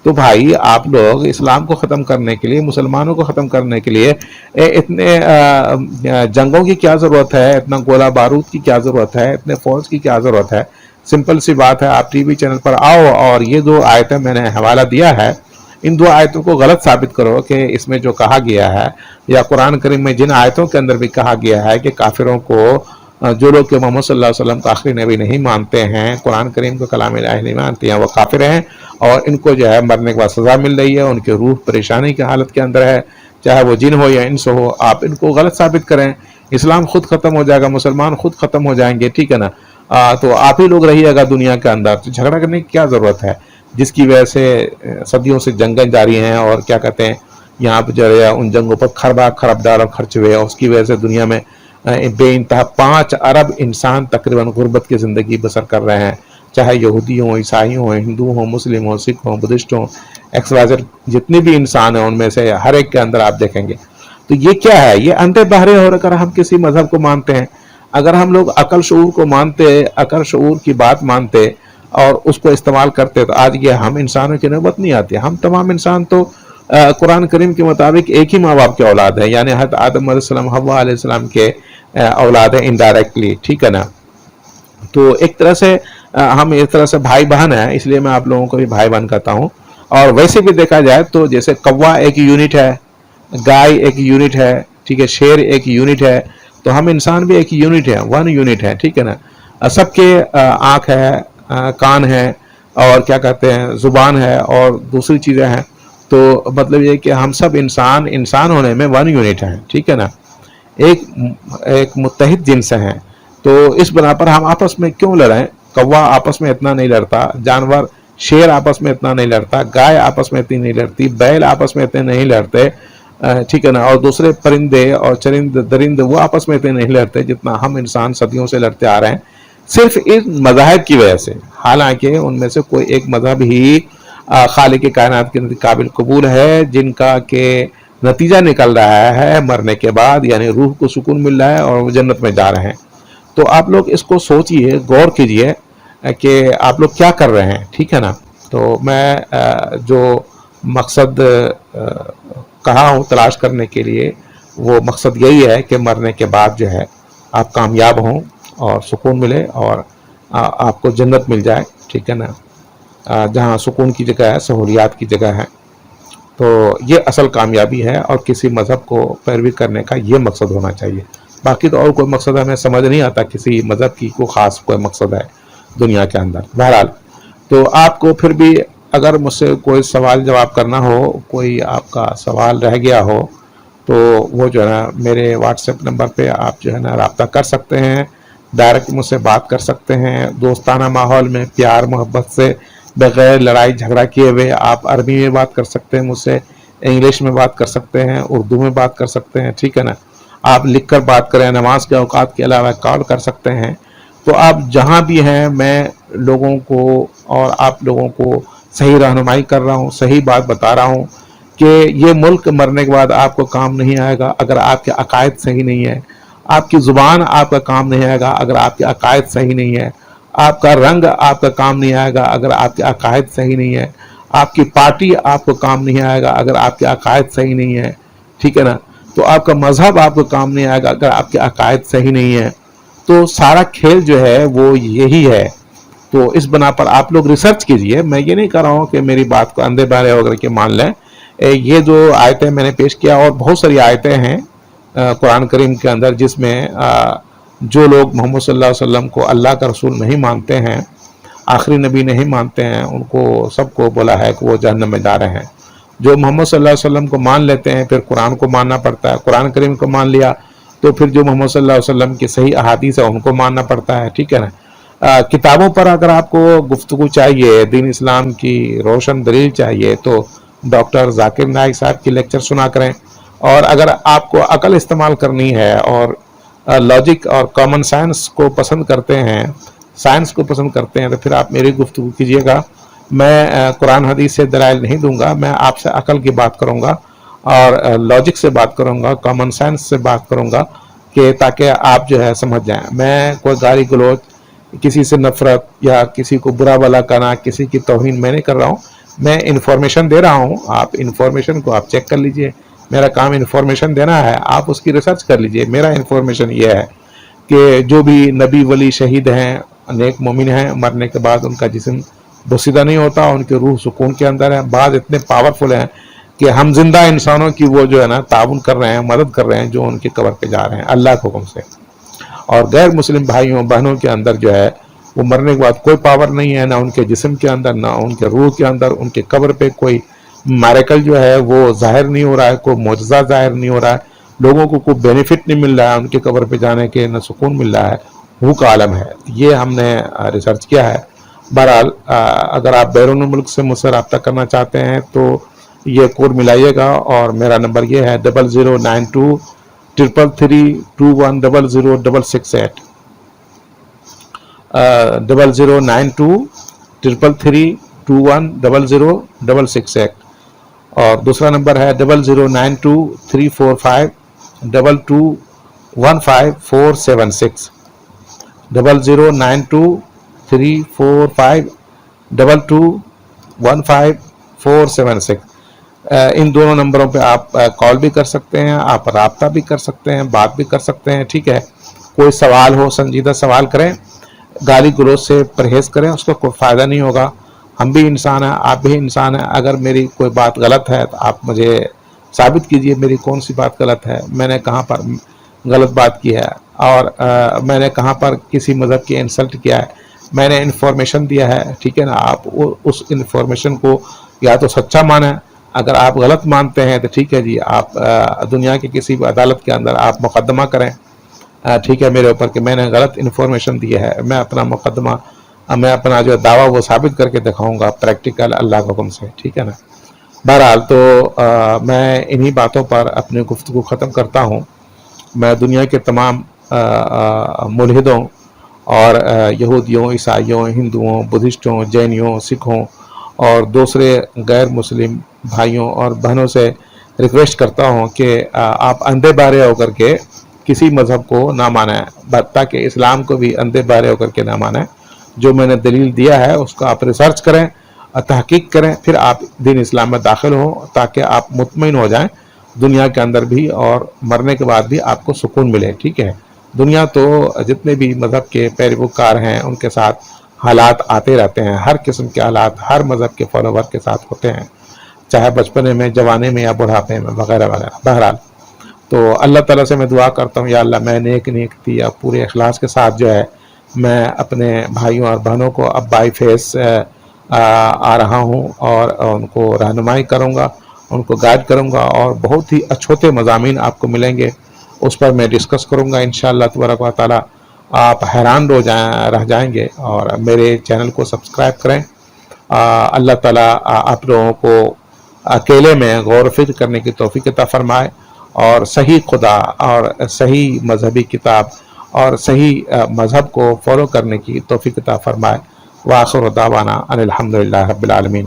تو بھائی آپ لوگ اسلام کو ختم کرنے کے لیے، مسلمانوں کو ختم کرنے کے لیے اتنے جنگوں کی کیا ضرورت ہے، اتنا گولہ بارود کی کیا ضرورت ہے، اتنے فوج کی کیا ضرورت ہے؟ سمپل سی بات ہے، آپ ٹی وی چینل پر آؤ اور یہ 2 آیتیں میں نے حوالہ دیا ہے، ان 2 آیتوں کو غلط ثابت کرو کہ اس میں جو کہا گیا ہے، یا قرآن کریم میں جن آیتوں کے اندر بھی کہا گیا ہے کہ کافروں کو، جو لوگ کہ محمد صلی اللہ علیہ وسلم کو آخری نبی نہیں مانتے ہیں، قرآن کریم کو کلام الہی نہیں مانتے ہیں، وہ کافر ہیں، اور ان کو جو ہے مرنے کے بعد سزا مل رہی ہے، ان کی روح پریشانی کی حالت کے اندر ہے، چاہے وہ جن ہو یا انس ہو، آپ ان کو غلط ثابت کریں، اسلام خود ختم ہو جائے گا، مسلمان خود ختم ہو جائیں گے، ٹھیک ہے نا۔ تو آپ ہی لوگ رہیے گا دنیا کے اندر، تو جھگڑا کرنے کی کیا ضرورت ہے، جس کی وجہ سے صدیوں سے جنگیں جاری ہیں، اور کیا کہتے ہیں یہاں پہ جو ہے ان جنگوں پر خرب ڈالر خرچ ہوئے، اور اس کی وجہ سے دنیا میں بے انتہا 5 ارب انسان تقریباً غربت کی زندگی بسر کر رہے ہیں، چاہے یہودی ہوں، عیسائی ہوں، ہندو ہوں، مسلم ہوں، سکھ ہوں، بدھسٹ ہوں، XYZ جتنے بھی انسان ہیں ان میں سے ہر ایک کے اندر آپ دیکھیں گے۔ تو یہ کیا ہے؟ یہ اندھے بہرے ہو کر ہم کسی مذہب کو مانتے ہیں۔ اگر ہم لوگ عقل شعور کو مانتے، عقل شعور کی بات مانتے اور اس کو استعمال کرتے، تو آج یہ ہم انسانوں کی نوبت نہیں آتی۔ ہم تمام انسان تو قرآن کریم کے مطابق ایک ہی ماں باپ کے اولاد ہیں، یعنی حضرت آدم علیہ السلام، حوا علیہ السلام کے اولاد ہیں انڈائریکٹلی، ٹھیک ہے نا۔ تو ایک طرح سے ہم اس طرح سے بھائی بہن ہیں، اس لیے میں آپ لوگوں کو بھی بھائی بہن کہتا ہوں۔ اور ویسے بھی دیکھا جائے تو جیسے کوا ایک یونٹ ہے، گائے ایک یونٹ ہے، ٹھیک ہے، شیر ایک یونٹ ہے، تو ہم انسان بھی ایک یونٹ ہے، 1 یونٹ ہے، ٹھیک ہے نا۔ سب کے آنکھ ہے، کان ہے، اور کیا کہتے ہیں زبان ہے، اور دوسری چیزیں ہیں، تو مطلب یہ کہ ہم سب انسان ہونے میں 1 یونٹ ہیں، ٹھیک ہے نا، ایک متحد جنس ہیں۔ تو اس بنا پر ہم آپس میں کیوں لڑیں؟ کوا آپس میں اتنا نہیں لڑتا، جانور شیر آپس میں اتنا نہیں لڑتا، گائے آپس میں اتنی نہیں لڑتی، بیل آپس میں اتنے نہیں لڑتے، ٹھیک ہے نا، اور دوسرے پرندے اور چرند درند وہ آپس میں اتنے نہیں لڑتے جتنا ہم انسان صدیوں سے لڑتے آ رہے ہیں، صرف اس مذاہب کی وجہ سے۔ حالانکہ ان میں سے کوئی ایک مذہب ہی خالق کائنات کے قابل قبول ہے، جن کا کہ نتیجہ نکل رہا ہے مرنے کے بعد، یعنی روح کو سکون مل رہا ہے اور وہ جنت میں جا رہے ہیں۔ تو آپ لوگ اس کو سوچئے، غور کیجئے کہ آپ لوگ کیا کر رہے ہیں، ٹھیک ہے نا۔ تو میں جو مقصد کہا ہوں تلاش کرنے کے لیے، وہ مقصد یہی ہے کہ مرنے کے بعد جو ہے آپ کامیاب ہوں اور سکون ملے، اور آپ کو جنت مل جائے، ٹھیک ہے نا، جہاں سکون کی جگہ ہے، سہولیات کی جگہ ہے۔ تو یہ اصل کامیابی ہے، اور کسی مذہب کو پیروی کرنے کا یہ مقصد ہونا چاہیے۔ باقی تو اور کوئی مقصد ہمیں سمجھ نہیں آتا، کسی مذہب کی کوئی خاص کوئی مقصد ہے دنیا کے اندر۔ بہرحال تو آپ کو پھر بھی اگر مجھ سے کوئی سوال جواب کرنا ہو، کوئی آپ کا سوال رہ گیا ہو، تو وہ جو ہے نا میرے واٹس ایپ نمبر پہ آپ جو ہے نا رابطہ کر سکتے ہیں، ڈائریکٹ مجھ سے بات کر سکتے ہیں، دوستانہ ماحول میں پیار محبت سے، بغیر لڑائی جھگڑا کیے ہوئے۔ آپ عربی میں بات کر سکتے ہیں مجھ سے، انگلش میں بات کر سکتے ہیں، اردو میں بات کر سکتے ہیں، ٹھیک ہے نا۔ آپ لکھ کر بات کریں، نماز کے اوقات کے علاوہ کال کر سکتے ہیں۔ تو آپ جہاں بھی ہیں، میں لوگوں کو اور آپ لوگوں کو صحیح رہنمائی کر رہا ہوں، صحیح بات بتا رہا ہوں کہ یہ ملک مرنے کے بعد آپ کو کام نہیں آئے گا اگر آپ کے عقائد صحیح نہیں ہے، آپ کی زبان آپ کا کام نہیں آئے گا اگر آپ کے عقائد صحیح نہیں ہے، آپ کا رنگ آپ کا کام نہیں آئے گا اگر آپ کے عقائد صحیح نہیں ہے، آپ کی پارٹی آپ کو کام نہیں آئے گا اگر آپ کے عقائد صحیح نہیں ہے، ٹھیک ہے نا۔ تو آپ کا مذہب آپ کو کام نہیں آئے گا اگر آپ کے عقائد صحیح نہیں ہے۔ تو سارا کھیل جو ہے وہ یہی ہے۔ تو اس بنا پر آپ لوگ ریسرچ کیجئے، میں یہ نہیں کر رہا ہوں کہ میری بات کو اندھے بہرے ہو کر کے مان لیں۔ یہ جو آیتیں میں نے پیش کیا، اور بہت ساری آیتیں ہیں قرآن کریم کے اندر، جس میں جو لوگ محمد صلی اللہ علیہ وسلم کو اللہ کا رسول نہیں مانتے ہیں، آخری نبی نہیں مانتے ہیں، ان کو سب کو بولا ہے کہ وہ جہنم میں جا رہے ہیں۔ جو محمد صلی اللہ علیہ وسلم کو مان لیتے ہیں پھر قرآن کو ماننا پڑتا ہے، قرآن کریم کو مان لیا تو پھر جو محمد صلی اللہ علیہ وسلم کی صحیح احادیث ہے ان کو ماننا پڑتا ہے، ٹھیک ہے نا۔ کتابوں پر اگر آپ کو گفتگو چاہیے، دین اسلام کی روشن دلیل چاہیے تو ڈاکٹر ذاکر نائک صاحب کی لیکچر سنا کریں، اور اگر آپ کو عقل استعمال کرنی ہے اور لاجک اور کامن سائنس کو پسند کرتے ہیں، سائنس کو پسند کرتے ہیں، تو پھر آپ میری گفتگو کیجیے گا۔ میں قرآن حدیث سے دلائل نہیں دوں گا، میں آپ سے عقل کی بات کروں گا اور لاجک سے بات کروں گا، کامن سائنس سے بات کروں گا، کہ تاکہ آپ جو ہے سمجھ جائیں۔ میں کوئی گالی گلوچ، کسی سے نفرت یا کسی کو برا بھلا کرنا، کسی کی توہین میں نہیں کر رہا ہوں، میں انفارمیشن دے رہا ہوں۔ آپ انفارمیشن کو آپ چیک کر لیجئے، میرا کام انفارمیشن دینا ہے، آپ اس کی ریسرچ کر لیجئے۔ میرا انفارمیشن یہ ہے کہ جو بھی نبی ولی شہید ہیں، نیک مومن ہیں، مرنے کے بعد ان کا جسم بوسیدہ نہیں ہوتا، ان کی روح سکون کے اندر ہے۔ بعض اتنے پاورفل ہیں کہ ہم زندہ انسانوں کی وہ جو ہے نا تعاون کر رہے ہیں، مدد کر رہے ہیں، جو ان کی قبر پہ جا رہے ہیں اللہ کے حکم سے۔ اور غیر مسلم بھائیوں بہنوں کے اندر جو ہے وہ مرنے کے بعد کوئی پاور نہیں ہے، نہ ان کے جسم کے اندر، نہ ان کے روح کے اندر، ان کے قبر پہ کوئی میریکل جو ہے وہ ظاہر نہیں ہو رہا ہے، کوئی معجزہ ظاہر نہیں ہو رہا ہے، لوگوں کو کوئی بینیفٹ نہیں مل رہا ہے ان کے قبر پہ جانے کے، نہ سکون مل رہا ہے، وہ کا عالم ہے۔ یہ ہم نے ریسرچ کیا ہے۔ بہرحال اگر آپ بیرون ملک سے مجھ سے رابطہ کرنا چاہتے ہیں تو یہ کوڈ ملائیے گا، اور میرا نمبر یہ ہے 0092 333 2100668 0092 333 2100668 اور دوسرا نمبر ہے 0092 345 2215476 0092 345 2215476۔ ان دونوں نمبروں پہ آپ کال بھی کر سکتے ہیں، آپ رابطہ بھی کر سکتے ہیں، بات بھی کر سکتے ہیں، ٹھیک ہے۔ کوئی سوال ہو سنجیدہ سوال کریں، گالی گلوچ سے پرہیز کریں، اس کا کوئی فائدہ نہیں ہوگا۔ ہم بھی انسان ہیں، آپ بھی انسان ہیں، اگر میری کوئی بات غلط ہے تو آپ مجھے ثابت کیجئے میری کون سی بات غلط ہے، میں نے کہاں پر غلط بات کی ہے، اور میں نے کہاں پر کسی مذہب کی انسلٹ کیا ہے، میں نے انفارمیشن دیا ہے، ٹھیک ہے نا۔ آپ اس انفارمیشن کو یا تو سچا مانیں، اگر آپ غلط مانتے ہیں تو ٹھیک ہے جی، آپ دنیا کی کسی بھی عدالت کے اندر آپ مقدمہ کریں، ٹھیک ہے، میرے اوپر کہ میں نے غلط انفارمیشن دی ہے، میں اپنا مقدمہ، میں اپنا جو دعویٰ وہ ثابت کر کے دکھاؤں گا پریکٹیکل اللہ کے حکم سے، ٹھیک ہے نا۔ بہرحال تو میں انہی باتوں پر اپنی گفتگو ختم کرتا ہوں۔ میں دنیا کے تمام ملحدوں اور یہودیوں، عیسائیوں، ہندوؤں، بدھسٹوں، جینیوں، سکھوں اور دوسرے غیر مسلم بھائیوں اور بہنوں سے ریکویسٹ کرتا ہوں کہ آپ اندھے بہرے ہو کر کے کسی مذہب کو نہ مانیں، تاکہ اسلام کو بھی اندھے بہرے ہو کر کے نہ مانیں۔ جو میں نے دلیل دیا ہے اس کو آپ ریسرچ کریں، تحقیق کریں، پھر آپ دین اسلام میں داخل ہوں، تاکہ آپ مطمئن ہو جائیں دنیا کے اندر بھی اور مرنے کے بعد بھی آپ کو سکون ملے، ٹھیک ہے۔ دنیا تو جتنے بھی مذہب کے پیروکار ہیں ان کے ساتھ حالات آتے رہتے ہیں، ہر قسم کے حالات ہر مذہب کے فالوور کے ساتھ ہوتے ہیں، چاہے بچپنے میں، جوانے میں یا بڑھاپے میں، وغیرہ وغیرہ۔ بہرحال تو اللہ تعالیٰ سے میں دعا کرتا ہوں، یا اللہ میں نیک نیکتی یا پورے اخلاص کے ساتھ جو ہے میں اپنے بھائیوں اور بہنوں کو اب بائی فیس آ رہا ہوں اور ان کو رہنمائی کروں گا، ان کو گائیڈ کروں گا، اور بہت ہی اچھوتے مضامین آپ کو ملیں گے، اس پر میں ڈسکس کروں گا انشاءاللہ تبارک و تعالیٰ۔ آپ حیران رہ جائیں گے، اور میرے چینل کو سبسکرائب کریں۔ اللہ تعالیٰ آپ لوگوں کو اکیلے میں غور و فکر کرنے کی توفیق عطا فرمائے، اور صحیح خدا اور صحیح مذہبی کتاب اور صحیح مذہب کو فالو کرنے کی توفیق عطا فرمائے۔ وآخر دعوانا ان الحمدللہ رب العالمین۔